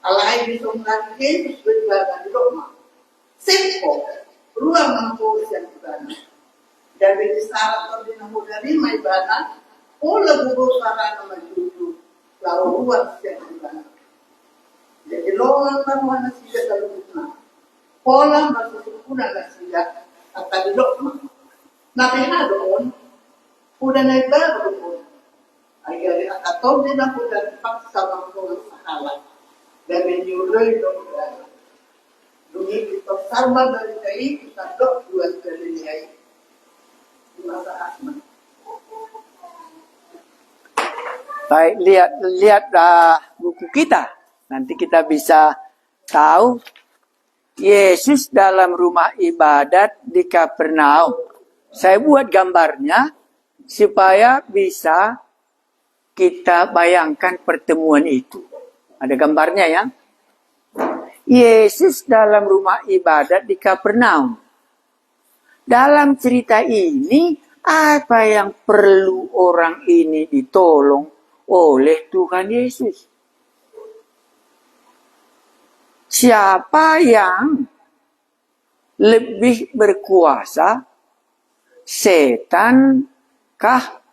[SPEAKER 3] Alay bisong lang Yesus berbaga di Roma. Sepo. Ruang mampu siya ibana. Gabi di sarap ko din ang dari may ibana. O lagugo para na majuju. Laro ruang siya ibana. Jadi longan maruhan na siya sa lubut na. Pola masusukunan na siya at talilok na. Nabiha doon, udah naik baru doon. Ay gari akatog din ako dahil pagsawang doon sa Mulai dong. Dungi kita sama dari kai kita dok buat dari kai. Masa Ahmad.
[SPEAKER 2] Baik, lihat buku kita. Nanti kita bisa tahu Yesus dalam rumah ibadat di Kapernaum. Saya buat gambarnya supaya bisa kita bayangkan pertemuan itu. Ada gambarnya ya. Yesus dalam rumah ibadat di Kapernaum. Dalam cerita ini, apa yang perlu orang ini ditolong oleh Tuhan Yesus? Siapa yang lebih berkuasa? Setan kah?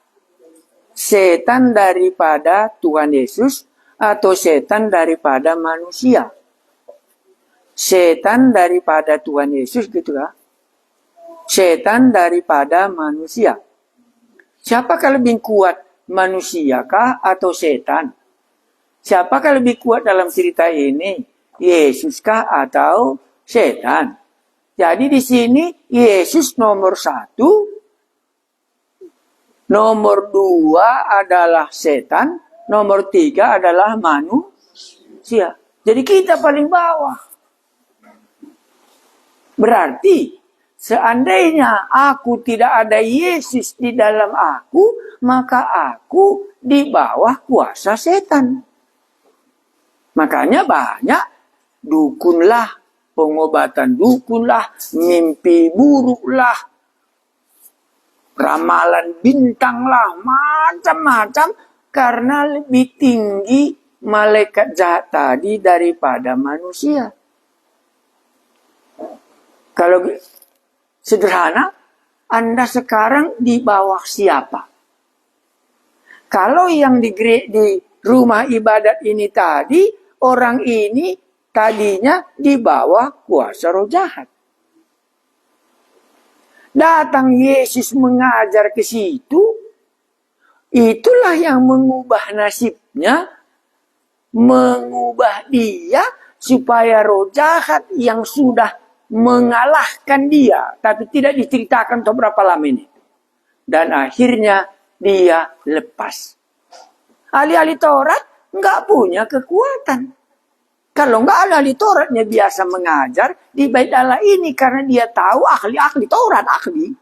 [SPEAKER 2] Setan daripada Tuhan Yesus atau setan daripada manusia? Setan daripada Tuhan Yesus gitu ya. Setan daripada manusia. Siapakah lebih kuat? Manusiakah atau setan? Siapakah lebih kuat dalam cerita ini? Yesuskah atau setan? Jadi di sini Yesus nomor 1, nomor 2 adalah setan, nomor 3 adalah manusia. Jadi kita paling bawah. Berarti seandainya aku tidak ada Yesus di dalam aku, maka aku di bawah kuasa setan. Makanya banyak dukunlah, pengobatan dukunlah, mimpi buruklah, ramalan bintanglah, macam-macam, karena lebih tinggi malaikat jahat tadi daripada manusia. Kalau sederhana, Anda sekarang di bawah siapa? Kalau yang di rumah ibadat ini tadi, orang ini tadinya di bawah kuasa roh jahat. Datang Yesus mengajar ke situ, itulah yang mengubah nasibnya, mengubah dia supaya roh jahat yang sudah mengalahkan dia, tapi tidak diceritakan untuk berapa lama ini. Dan akhirnya dia lepas. Ahli-ahli Taurat nggak punya kekuatan. Kalau nggak ahli Tauratnya biasa mengajar di Bait Allah ini karena dia tahu ahli Taurat ahli.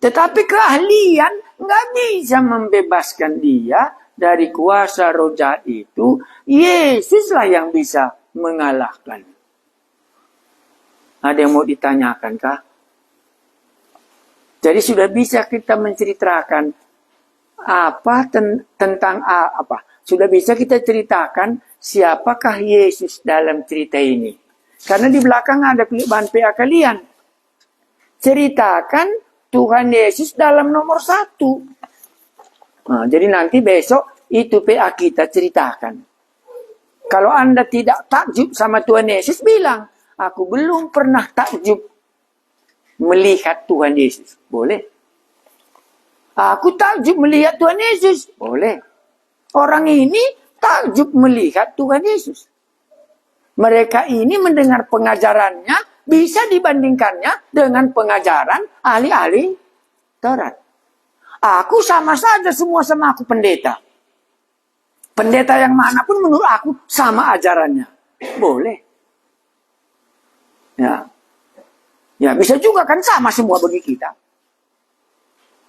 [SPEAKER 2] Tetapi keahlian nggak bisa membebaskan dia dari kuasa roh jahat itu. Yesuslah yang bisa mengalahkan. Ada yang mau ditanyakan kah? Jadi sudah bisa kita menceritakan apa tentang apa? Sudah bisa kita ceritakan siapakah Yesus dalam cerita ini. Karena di belakang ada bahan PA kalian. Ceritakan Tuhan Yesus dalam nomor 1. Nah, jadi nanti besok itu PA kita ceritakan. Kalau Anda tidak takjub sama Tuhan Yesus, bilang, aku belum pernah takjub melihat Tuhan Yesus. Boleh. Aku takjub melihat Tuhan Yesus. Boleh. Orang ini takjub melihat Tuhan Yesus. Mereka ini mendengar pengajarannya bisa dibandingkannya dengan pengajaran ahli-ahli Taurat. Aku sama saja semua sama aku pendeta. Pendeta yang manapun menurut aku sama ajarannya. Boleh. Ya bisa juga kan sama semua bagi kita.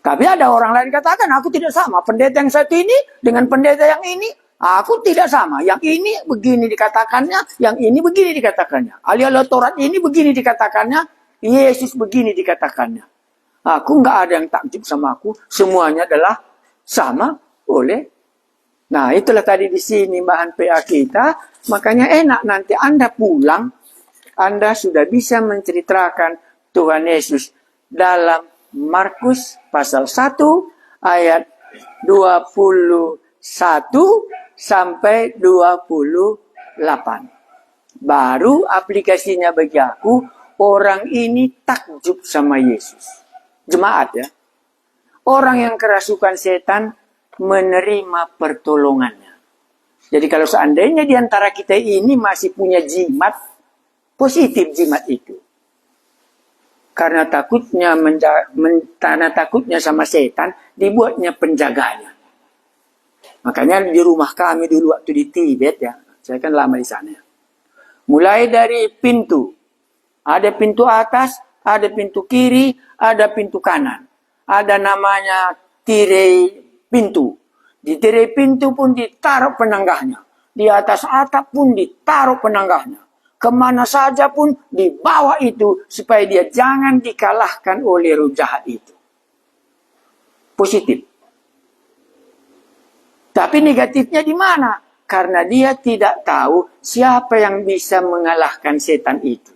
[SPEAKER 2] Tapi ada orang lain katakan aku tidak sama. Pendeta yang satu ini dengan pendeta yang ini aku tidak sama. Yang ini begini dikatakannya, yang ini begini dikatakannya. Ahli-ahli Taurat ini begini dikatakannya, Yesus begini dikatakannya. Aku nggak ada yang takjub sama aku. Semuanya adalah sama. Boleh. Nah itulah tadi di sini bahan PA kita. Makanya enak nanti Anda pulang. Anda sudah bisa menceritakan Tuhan Yesus dalam Markus pasal 1 ayat 21 sampai 28. Baru aplikasinya bagi aku, orang ini takjub sama Yesus. Jemaat ya. Orang yang kerasukan setan menerima pertolongannya. Jadi kalau seandainya di antara kita ini masih punya jimat, positif jimat itu. Karena takutnya karena takutnya sama setan, dibuatnya penjaganya. Makanya di rumah kami dulu waktu di Tibet ya, saya kan lama di sana. Mulai dari pintu, ada pintu atas, ada pintu kiri, ada pintu kanan. Ada namanya tirai pintu. Di tirai pintu pun ditaruh penanggahnya. Di atas atap pun ditaruh penanggahnya. Kemana saja pun dibawa itu supaya dia jangan dikalahkan oleh roh jahat itu. Positif. Tapi negatifnya di mana? Karena dia tidak tahu siapa yang bisa mengalahkan setan itu.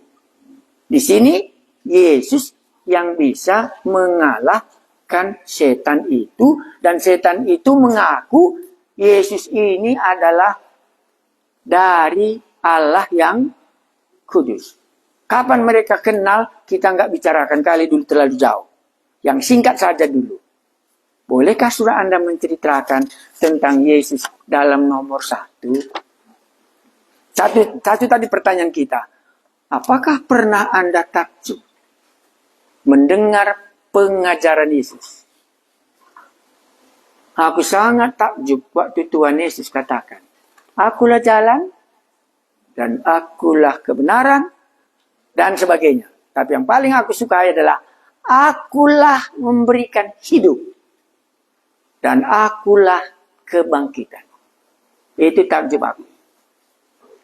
[SPEAKER 2] Di sini Yesus yang bisa mengalahkan setan itu, dan setan itu mengaku Yesus ini adalah dari Allah yang kudus. Kapan mereka kenal, kita nggak bicarakan kali dulu terlalu jauh. Yang singkat saja dulu. Bolehkah surah Anda menceritakan tentang Yesus dalam nomor 1? Satu tadi pertanyaan kita. Apakah pernah Anda takjub mendengar pengajaran Yesus? Aku sangat takjub waktu Tuhan Yesus katakan, akulah jalan, dan akulah kebenaran, dan sebagainya. Tapi yang paling aku sukai adalah, akulah memberikan hidup, dan akulah kebangkitan. Itu takjub aku.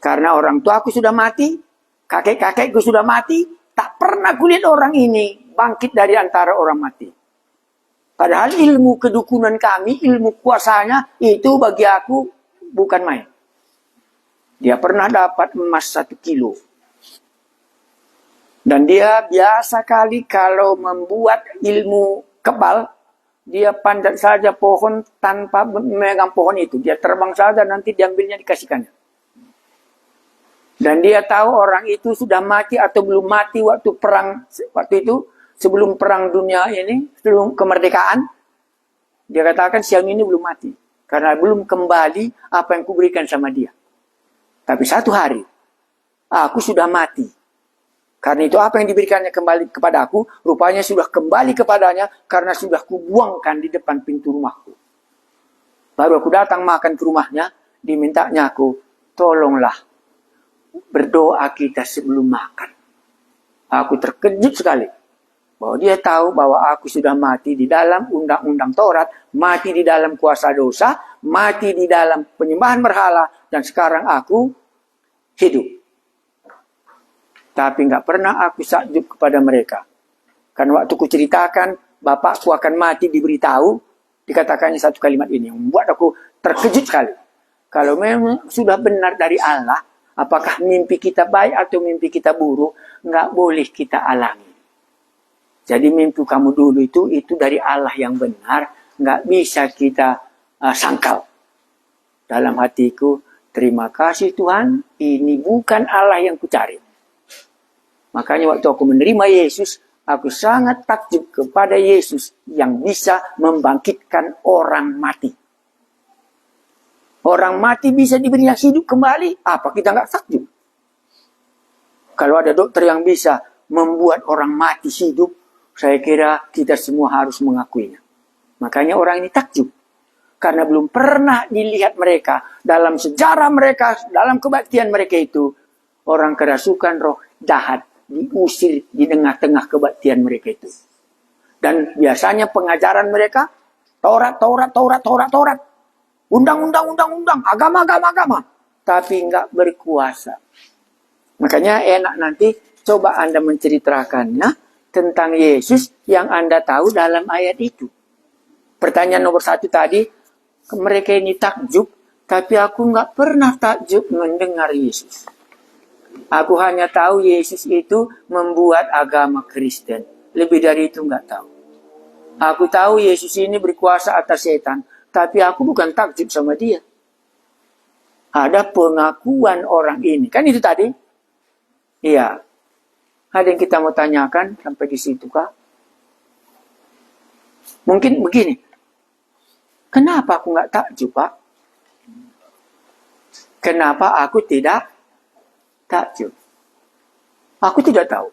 [SPEAKER 2] Karena orang tua aku sudah mati, kakek-kakekku sudah mati, tak pernah kulihat orang ini bangkit dari antara orang mati. Padahal ilmu kedukunan kami, ilmu kuasanya, itu bagi aku bukan main. Dia pernah dapat emas 1 kilo. Dan dia biasa kali kalau membuat ilmu kebal, dia panjat saja pohon tanpa memegang pohon itu. Dia terbang saja, nanti diambilnya dikasihkannya. Dan dia tahu orang itu sudah mati atau belum mati waktu perang, waktu itu, sebelum perang dunia ini, sebelum kemerdekaan. Dia katakan siang ini belum mati. Karena belum kembali apa yang kuberikan sama dia. Tapi satu hari, aku sudah mati. Karena itu apa yang diberikannya kembali kepada aku, rupanya sudah kembali kepadanya karena sudah kubuangkan di depan pintu rumahku. Baru aku datang makan ke rumahnya, dimintanya aku, tolonglah berdoa kita sebelum makan. Aku terkejut sekali. Bahwa dia tahu bahwa aku sudah mati di dalam undang-undang Taurat, mati di dalam kuasa dosa, mati di dalam penyembahan berhala, dan sekarang aku hidup. Tapi nggak pernah aku sakjub kepada mereka. Karena waktu ku ceritakan, bapakku akan mati diberitahu, dikatakannya satu kalimat ini, membuat aku terkejut sekali. Kalau memang sudah benar dari Allah, apakah mimpi kita baik atau mimpi kita buruk, nggak boleh kita alami. Jadi mimpi kamu dulu itu dari Allah yang benar, nggak bisa kita sangkal. Dalam hatiku, terima kasih Tuhan, ini bukan Allah yang kucari. Makanya waktu aku menerima Yesus, aku sangat takjub kepada Yesus yang bisa membangkitkan orang mati. Orang mati bisa diberi hidup kembali, apa kita nggak takjub? Kalau ada dokter yang bisa membuat orang mati hidup, saya kira kita semua harus mengakuinya. Makanya orang ini takjub. Karena belum pernah dilihat mereka, dalam sejarah mereka, dalam kebaktian mereka itu, orang kerasukan roh jahat diusir di tengah-tengah kebaktian mereka itu. Dan biasanya pengajaran mereka, Taurat. Undang, agama. Tapi enggak berkuasa. Makanya enak nanti coba Anda menceritakannya tentang Yesus yang Anda tahu dalam ayat itu. Pertanyaan nomor 1 tadi, mereka ini takjub, tapi aku enggak pernah takjub mendengar Yesus. Aku hanya tahu Yesus itu membuat agama Kristen. Lebih dari itu enggak tahu. Aku tahu Yesus ini berkuasa atas setan, tapi aku bukan takjub sama dia. Ada pengakuan orang ini. Kan itu tadi? Iya. Ada yang kita mau tanyakan sampai di situ kah? Mungkin begini. Kenapa aku nggak takjub, Pak? Kenapa aku tidak takjub? Aku tidak tahu.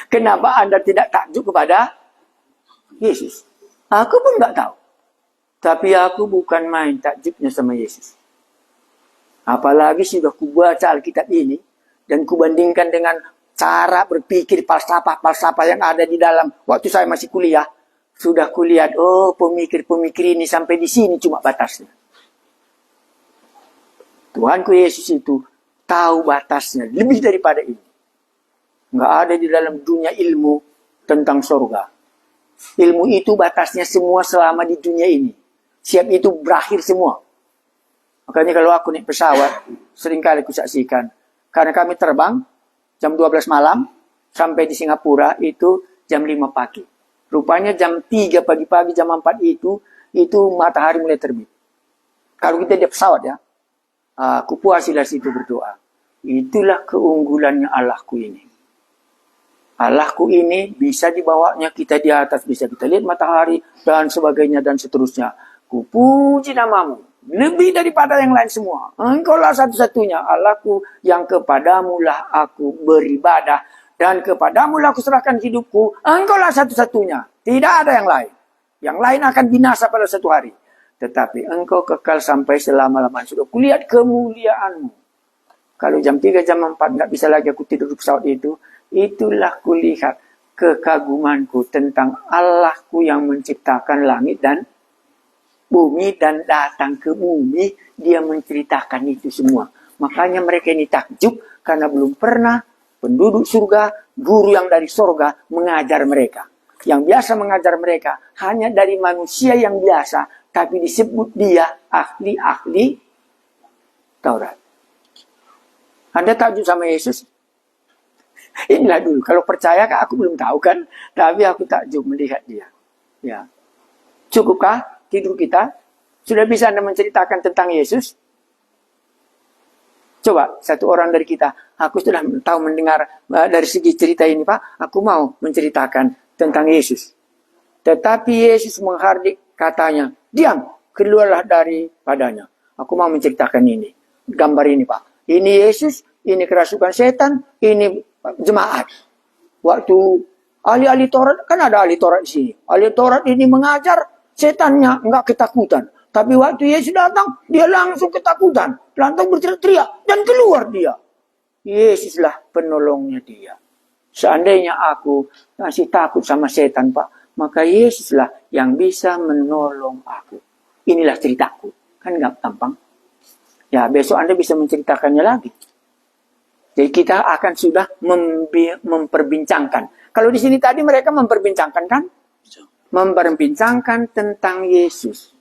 [SPEAKER 2] Kenapa Anda tidak takjub kepada Yesus? Aku pun nggak tahu. Tapi aku bukan main takjubnya sama Yesus. Apalagi sudah kubaca Alkitab ini dan kubandingkan dengan cara berpikir falsafah yang ada di dalam waktu saya masih kuliah. Sudah kulihat, oh pemikir-pemikir ini sampai di sini cuma batasnya. Tuhanku Yesus itu tahu batasnya lebih daripada ini. Nggak ada di dalam dunia ilmu tentang surga. Ilmu itu batasnya semua selama di dunia ini. Siap itu berakhir semua. Makanya kalau aku naik pesawat, seringkali aku saksikan. Karena kami terbang jam 12 malam, sampai di Singapura itu jam 5 pagi. Rupanya jam 3 pagi-pagi, jam 4 itu matahari mulai terbit. Kalau kita di pesawat ya, aku puasilah situ berdoa. Itulah keunggulannya Allahku ini. Allahku ini bisa dibawanya kita di atas, bisa kita lihat matahari, dan sebagainya, dan seterusnya. Kupuji namamu, lebih daripada yang lain semua. Engkaulah satu-satunya Allahku, yang kepadamulah aku beribadah, dan kepadamulah aku serahkan hidupku. Engkaulah satu-satunya, tidak ada yang lain. Yang lain akan binasa pada satu hari. Tetapi engkau kekal sampai selama-lamanya. Sudah kulihat kemuliaanmu. Kalau jam 3, jam 4 nggak bisa lagi aku tidur di pesawat itu. Itulah kulihat kekagumanku tentang Allahku yang menciptakan langit dan bumi dan datang ke bumi. Dia menceritakan itu semua. Makanya mereka ini takjub karena belum pernah penduduk surga, guru yang dari surga mengajar mereka. Yang biasa mengajar mereka hanya dari manusia yang biasa, tapi disebut dia ahli-ahli Taurat. Anda takjub sama Yesus? Inilah dulu. Kalau percaya aku belum tahu kan, tapi aku takjub melihat dia. Ya. Cukupkah tidur kita? Sudah bisa Anda menceritakan tentang Yesus? Coba satu orang dari kita, aku sudah tahu mendengar dari segi cerita ini Pak, aku mau menceritakan tentang Yesus. Tetapi Yesus menghardik katanya, diam, keluarlah daripadanya. Aku mau menceritakan ini. Gambar ini Pak. Ini Yesus, ini kerasukan setan, ini jemaat. Waktu ahli-ahli Taurat, kan ada ahli Taurat di sini. Ahli Taurat ini mengajar, setannya enggak ketakutan. Tapi waktu Yesus datang, dia langsung ketakutan. Langsung berteriak-teriak, dan keluar dia. Yesuslah penolongnya dia. Seandainya aku masih takut sama setan, Pak, maka Yesuslah yang bisa menolong aku. Inilah ceritaku. Kan enggak gampang. Ya, besok Anda bisa menceritakannya lagi. Jadi kita akan sudah memperbincangkan. Kalau di sini tadi mereka memperbincangkan kan? Memperbincangkan tentang Yesus.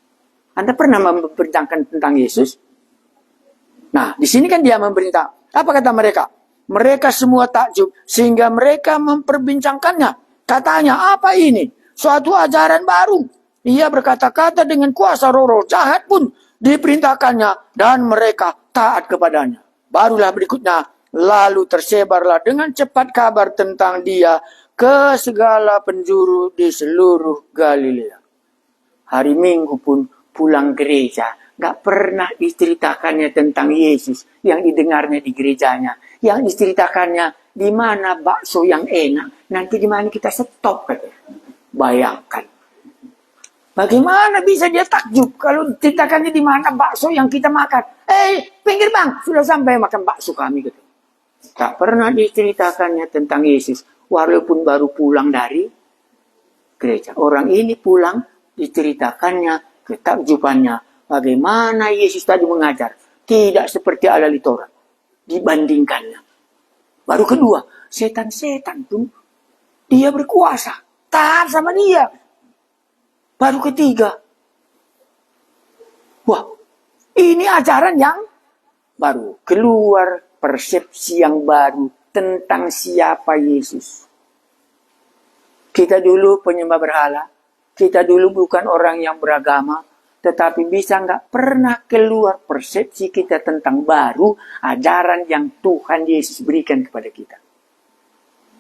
[SPEAKER 2] Anda pernah memperbincangkan tentang Yesus? Nah, di sini kan dia memberitahu. Apa kata mereka? Mereka semua takjub sehingga mereka memperbincangkannya. Katanya, apa ini? Suatu ajaran baru. Ia berkata-kata dengan kuasa roh jahat pun diperintahkannya dan mereka taat kepadanya. Barulah berikutnya, lalu tersebarlah dengan cepat kabar tentang dia ke segala penjuru di seluruh Galilea. Hari Minggu pun pulang gereja, gak pernah diceritakannya tentang Yesus yang didengarnya di gerejanya, yang diceritakannya di mana bakso yang enak, nanti di mana kita stop. Bayangkan. Bagaimana bisa dia takjub kalau diceritakannya di mana bakso yang kita makan? Pinggir bang, sudah sampai makan bakso kami gitu. Tak pernah diceritakannya tentang Yesus, walaupun baru pulang dari gereja. Orang ini pulang, diceritakannya ketakjubannya. Bagaimana Yesus tadi mengajar. Tidak seperti ahli Taurat. Dibandingkannya. Baru kedua, setan-setan pun dia berkuasa. Taat sama dia. Baru ketiga. Wah, ini ajaran yang baru. Keluar persepsi yang baru tentang siapa Yesus. Kita dulu penyembah berhala. Kita dulu bukan orang yang beragama. Tetapi bisa nggak pernah keluar persepsi kita tentang baru ajaran yang Tuhan Yesus berikan kepada kita.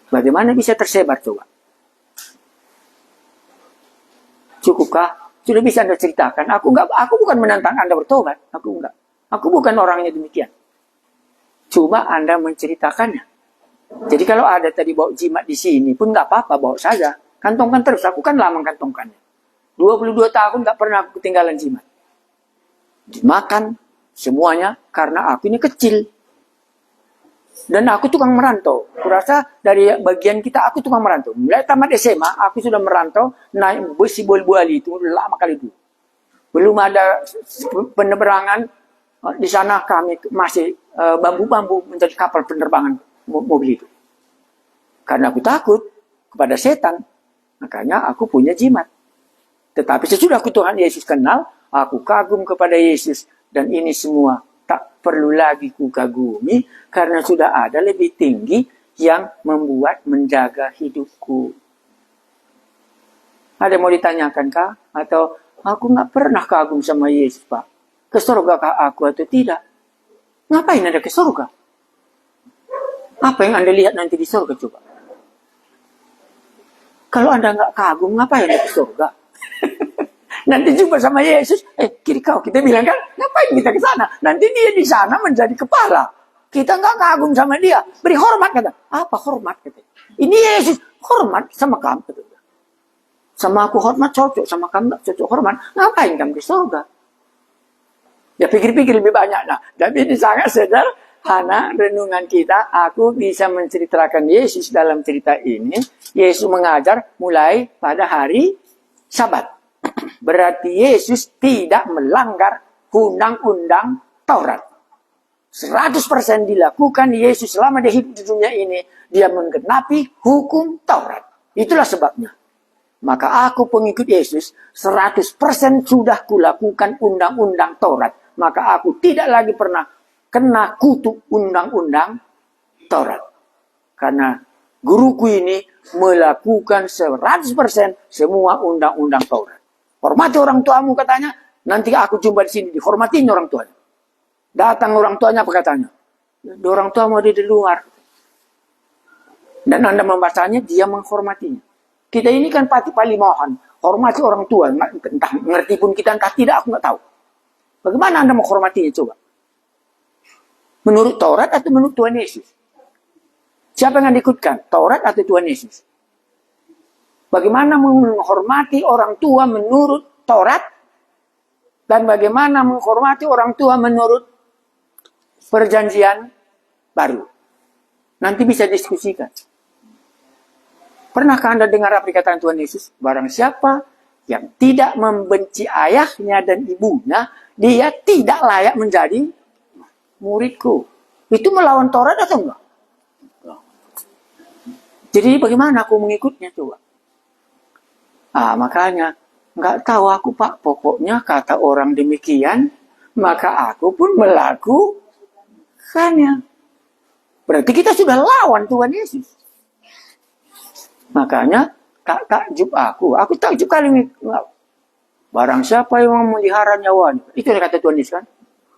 [SPEAKER 2] Bagaimana bisa tersebar coba? Cukupkah? Sudah bisa Anda ceritakan. Aku bukan menantang Anda bertobat. Aku enggak. Aku bukan orangnya demikian. Coba Anda menceritakannya. Jadi kalau ada tadi bawa jimat di sini pun nggak apa-apa, bawa saja. Kantongkan terus. Aku kan lama kantongkannya. 22 tahun nggak pernah aku ketinggalan jimat. Dimakan semuanya karena aku ini kecil. Dan aku tukang merantau. Kurasa dari bagian kita aku tukang merantau. Mulai tamat SMA aku sudah merantau naik besi Boyolali itu lama kali dulu. Belum ada penerbangan di sana kami masih bambu-bambu menjadi kapal penerbangan mobil itu. Karena aku takut kepada setan, makanya aku punya jimat. Tetapi sesudah aku Tuhan Yesus kenal, aku kagum kepada Yesus dan ini semua tak perlu lagi ku kagumi karena sudah ada lebih tinggi yang membuat menjaga hidupku. Ada yang mau ditanyakan kah? Atau aku nggak pernah kagum sama Yesus, Pak. Ke surga kah aku atau tidak? Ngapain Anda ke surga? Apa yang Anda lihat nanti di surga coba? Kalau Anda nggak kagum, ngapain Anda ke surga? Nanti jumpa sama Yesus, kiri kau, kita bilang kan, ngapain kita ke sana? Nanti dia di sana menjadi kepala. Kita nggak kagum sama dia. Beri hormat, kata. Apa hormat? Kata. Ini Yesus, hormat sama kamu. Kata. Sama aku hormat cocok, sama kamu nggak cocok hormat. Ngapain kamu ke surga? Ya pikir-pikir lebih banyak. Nah, tapi ini sangat sederhana renungan kita. Aku bisa menceritakan Yesus dalam cerita ini. Yesus mengajar mulai pada hari Sabat. Berarti Yesus tidak melanggar undang-undang Taurat. 100% dilakukan Yesus selama dia hidup di dunia ini. Dia menggenapi hukum Taurat. Itulah sebabnya. Maka aku pengikut Yesus 100% sudah kulakukan undang-undang Taurat. Maka aku tidak lagi pernah kena kutuk undang-undang Taurat. Karena guruku ini melakukan 100% semua undang-undang Taurat. Hormati orang tuamu katanya. Nanti aku jumpa di sini dihormatin orang tuanya. Datang orang tuanya apa katanya? Orang tua mau di luar. Dan Anda membacanya dia menghormatinya. Kita ini kan pati palimohan. Hormati orang tua. Entah ngerti pun kita entah tidak aku nggak tahu. Bagaimana Anda menghormatinya coba? Menurut Taurat atau menurut Tuhan Yesus? Siapa yang diikutkan? Taurat atau Tuhan Yesus? Bagaimana menghormati orang tua menurut Taurat? Dan bagaimana menghormati orang tua menurut perjanjian baru? Nanti bisa diskusikan. Pernahkah Anda dengar apa dikatakan Tuhan Yesus? Barang siapa yang tidak membenci ayahnya dan ibunya, dia tidak layak menjadi muridku. Itu melawan Taurat atau enggak? Jadi bagaimana aku mengikutnya coba? Makanya nggak tahu aku Pak. Pokoknya kata orang demikian, maka aku pun melakukannya. Berarti kita sudah lawan Tuhan Yesus. Makanya takjub aku. Aku takjub kali ini. Barang siapa yang memelihara nyawanya, itu yang kata Tuhan Yesus kan,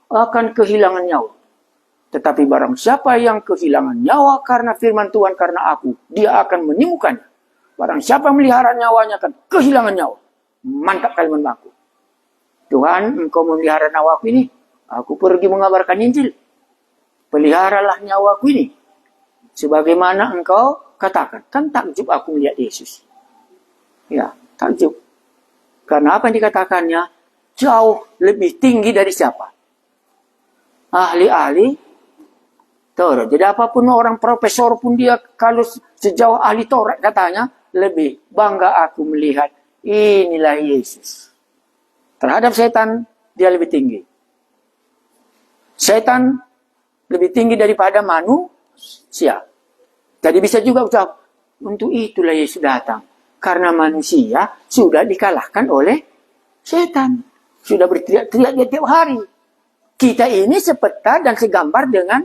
[SPEAKER 2] akan kehilangan nyawa. Tetapi barang siapa yang kehilangan nyawa karena firman Tuhan, karena aku, dia akan menemukannya. Barang siapa yang melihara nyawanya akan kehilangan nyawa. Mantap kalimat aku. Tuhan, engkau memelihara nyawaku ini. Aku pergi mengabarkan Injil. Peliharalah nyawaku ini. Sebagaimana engkau katakan. Kan takjub aku melihat Yesus. Ya, takjub. Karena apa yang dikatakannya jauh lebih tinggi dari siapa? Ahli-ahli Taurat. Jadi apapun orang profesor pun dia kalau sejauh ahli Taurat katanya, lebih bangga aku melihat inilah Yesus. Terhadap setan dia lebih tinggi. Setan lebih tinggi daripada manusia. Jadi bisa juga ucap, untuk itulah Yesus datang. Karena manusia sudah dikalahkan oleh setan. Sudah berteriak-teriak tiap hari. Kita ini sepeta dan segambar dengan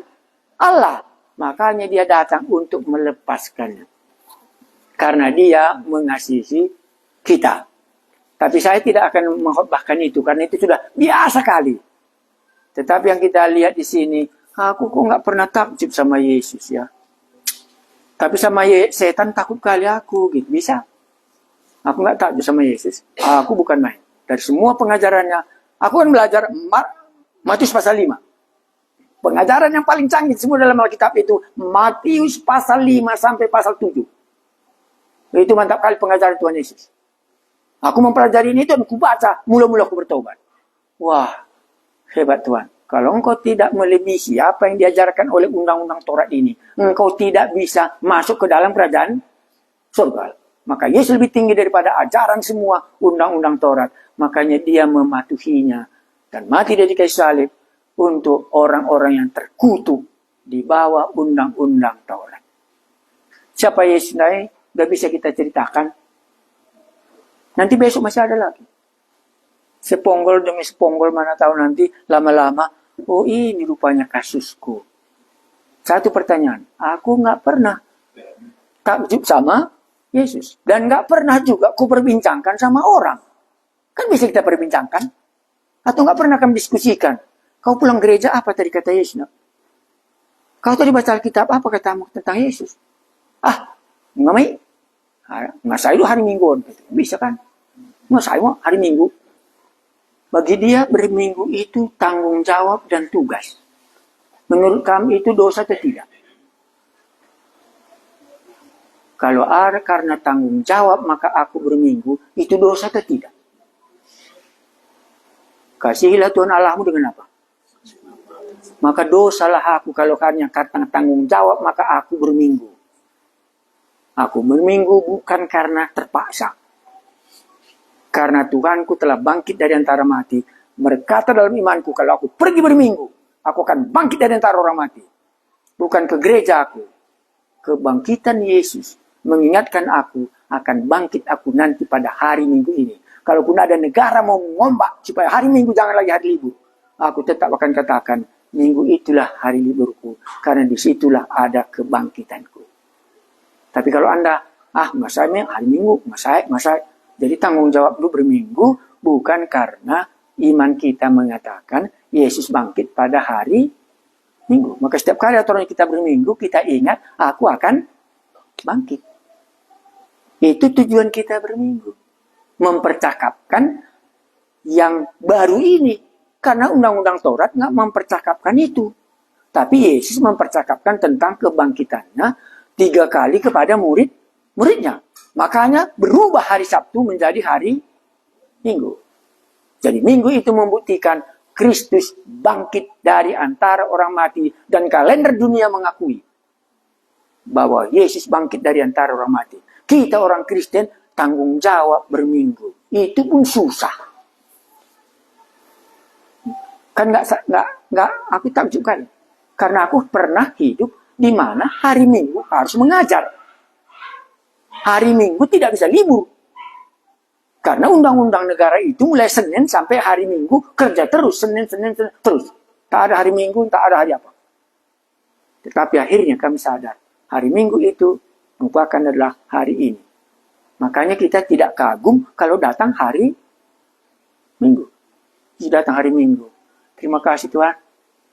[SPEAKER 2] Allah. Makanya dia datang untuk melepaskannya. Karena dia mengasihi kita. Tapi saya tidak akan mengkhotbahkan itu. Karena itu sudah biasa kali. Tetapi yang kita lihat di sini, aku kok nggak pernah takjub sama Yesus ya. Tapi sama setan takut kali aku gitu. Bisa. Aku nggak takjub sama Yesus. Aku bukan main. Dari semua pengajarannya, aku kan belajar Matius pasal 5. Pengajaran yang paling canggih semua dalam Alkitab itu Matius pasal 5 sampai pasal 7. Itu mantap kali pengajaran Tuhan Yesus. Aku mempelajari ini dan aku baca, mula-mula aku bertobat. Wah, hebat Tuhan. Kalau engkau tidak melebihi apa yang diajarkan oleh undang-undang Taurat ini, engkau tidak bisa masuk ke dalam kerajaan surga. Maka Yesus lebih tinggi daripada ajaran semua undang-undang Taurat. Makanya dia mematuhinya dan mati dari kayu salib untuk orang-orang yang terkutuk di bawah undang-undang Taurat. Siapa Yesus ini? Gak bisa kita ceritakan. Nanti besok masih ada lagi. Seponggol demi seponggol, mana tahu nanti lama-lama, oh ini rupanya kasusku. Satu pertanyaan, aku gak pernah takjub sama Yesus. Dan gak pernah juga ku perbincangkan sama orang. Kan bisa kita perbincangkan. Atau gak pernah kami diskusikan. Kau pulang gereja apa tadi kata Yesus? Kau tadi baca Alkitab apa katamu tentang Yesus? Ngamai. Nggak saya itu hari Minggu. Bisa kan? Nggak saya mau hari Minggu. Bagi dia berminggu itu tanggung jawab dan tugas. Menurut kami itu dosa atau tidak? Kalau ada karena tanggung jawab maka aku berminggu, itu dosa atau tidak? Kasihilah Tuhan Allahmu dengan apa? Maka dosalah aku kalau karena tanggung jawab maka aku berminggu. Aku berminggu bukan karena terpaksa. Karena Tuhanku telah bangkit dari antara mati. Berkata dalam imanku, kalau aku pergi berminggu, aku akan bangkit dari antara orang mati. Bukan ke gereja aku. Kebangkitan Yesus mengingatkan aku akan bangkit aku nanti pada hari Minggu ini. Kalaupun ada negara mau mengombak supaya hari Minggu jangan lagi hari libur, aku tetap akan katakan, Minggu itulah hari liburku. Karena disitulah ada kebangkitanku. Tapi kalau Anda, nggak saya hari Minggu, nggak saya. Jadi tanggung jawab lu berminggu bukan karena iman kita mengatakan Yesus bangkit pada hari Minggu. Maka setiap kali aturan kita berminggu, kita ingat, aku akan bangkit. Itu tujuan kita berminggu. Mempercakapkan yang baru ini. Karena undang-undang Taurat nggak mempercakapkan itu. Tapi Yesus mempercakapkan tentang kebangkitannya 3 kali kepada muridnya. Makanya berubah hari Sabtu menjadi hari Minggu. Jadi Minggu itu membuktikan Kristus bangkit dari antara orang mati. Dan kalender dunia mengakui bahwa Yesus bangkit dari antara orang mati. Kita orang Kristen tanggung jawab berminggu. Itu pun susah. Kan nggak aku takjub kan. Karena aku pernah hidup di mana hari Minggu harus mengajar. Hari Minggu tidak bisa libur. Karena undang-undang negara itu mulai Senin sampai hari Minggu kerja terus. Senin, terus. Tak ada hari Minggu, tak ada hari apa. Tetapi akhirnya kami sadar. Hari Minggu itu merupakan adalah hari ini. Makanya kita tidak kagum kalau datang hari Minggu. Datang hari Minggu. Terima kasih Tuhan.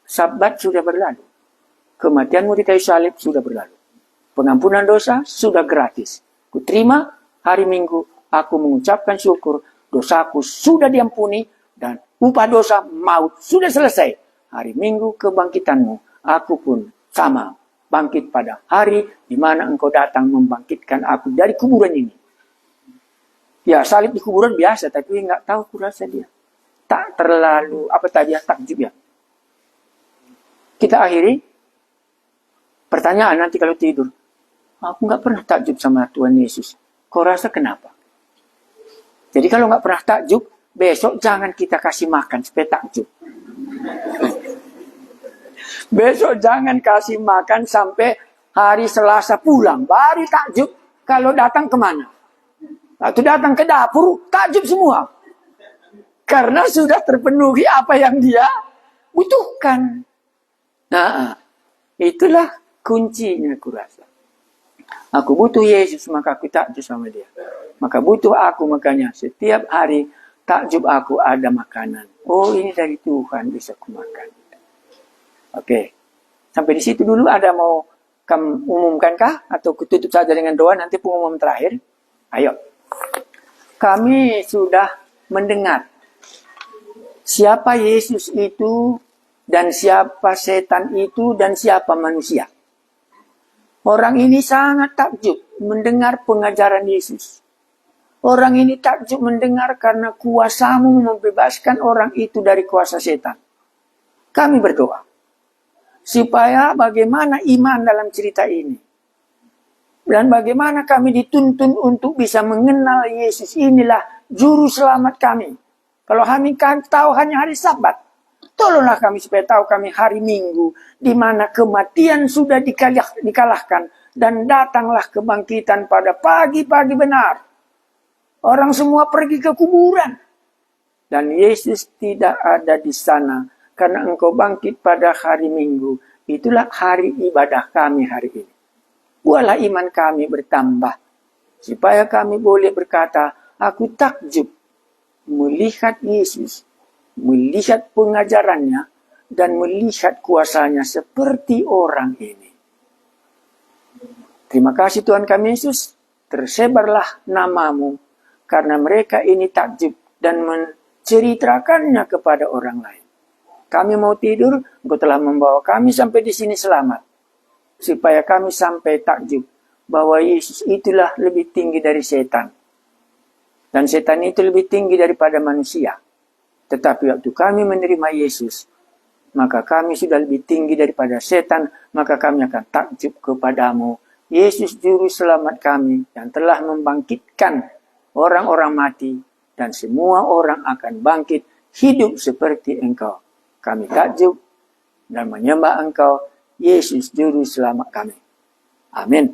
[SPEAKER 2] Sabat sudah berlalu. Kematianmu di kayu salib sudah berlalu. Pengampunan dosa sudah gratis. Kuterima hari Minggu. Aku mengucapkan syukur. Dosaku sudah diampuni. Dan upah dosa maut sudah selesai. Hari Minggu kebangkitanmu. Aku pun sama. Bangkit pada hari di mana engkau datang membangkitkan aku dari kuburan ini. Ya salib di kuburan biasa. Tapi nggak tahu kurasa dia. Tak terlalu takjub ya. Kita akhiri. Pertanyaan nanti kalau tidur. Aku nggak pernah takjub sama Tuhan Yesus. Kau rasa kenapa? Jadi kalau nggak pernah takjub, besok jangan kita kasih makan supaya takjub. Besok jangan kasih makan sampai hari Selasa pulang. Baru takjub. Kalau datang kemana? Waktu datang ke dapur, takjub semua. Karena sudah terpenuhi apa yang dia butuhkan. Nah, itulah kuncinya kurasa. Aku butuh Yesus, maka aku takjub sama dia. Maka butuh aku, makanya setiap hari takjub aku ada makanan. Oh, ini dari Tuhan bisa aku makan. Oke. Sampai di situ dulu. Ada mau kamu umumkankah? Atau kututup saja dengan doa nanti pengumuman terakhir? Ayo. Kami sudah mendengar siapa Yesus itu dan siapa setan itu dan siapa manusia. Orang ini sangat takjub mendengar pengajaran Yesus. Orang ini takjub mendengar karena kuasamu membebaskan orang itu dari kuasa setan. Kami berdoa supaya bagaimana iman dalam cerita ini. Dan bagaimana kami dituntun untuk bisa mengenal Yesus, inilah juru selamat kami. Kalau kami kan tahu hanya hari Sabat, tolonglah kami supaya tahu kami hari Minggu, di mana kematian sudah dikalahkan, dan datanglah kebangkitan pada pagi-pagi benar. Orang semua pergi ke kuburan, dan Yesus tidak ada di sana, karena engkau bangkit pada hari Minggu. Itulah hari ibadah kami hari ini. Buatlah iman kami bertambah, supaya kami boleh berkata, aku takjub melihat Yesus, melihat pengajarannya, dan melihat kuasanya seperti orang ini. Terima kasih Tuhan kami Yesus, tersebarlah namamu, karena mereka ini takjub dan menceritakannya kepada orang lain. Kami mau tidur, Engkau telah membawa kami sampai di sini selamat, supaya kami sampai takjub bahwa Yesus itulah lebih tinggi dari setan. Dan setan itu lebih tinggi daripada manusia. Tetapi waktu kami menerima Yesus, maka kami sudah lebih tinggi daripada setan, maka kami akan takjub kepadamu. Yesus juru selamat kami yang telah membangkitkan orang-orang mati, dan semua orang akan bangkit hidup seperti Engkau. Kami takjub dan menyembah Engkau, Yesus juru selamat kami. Amin.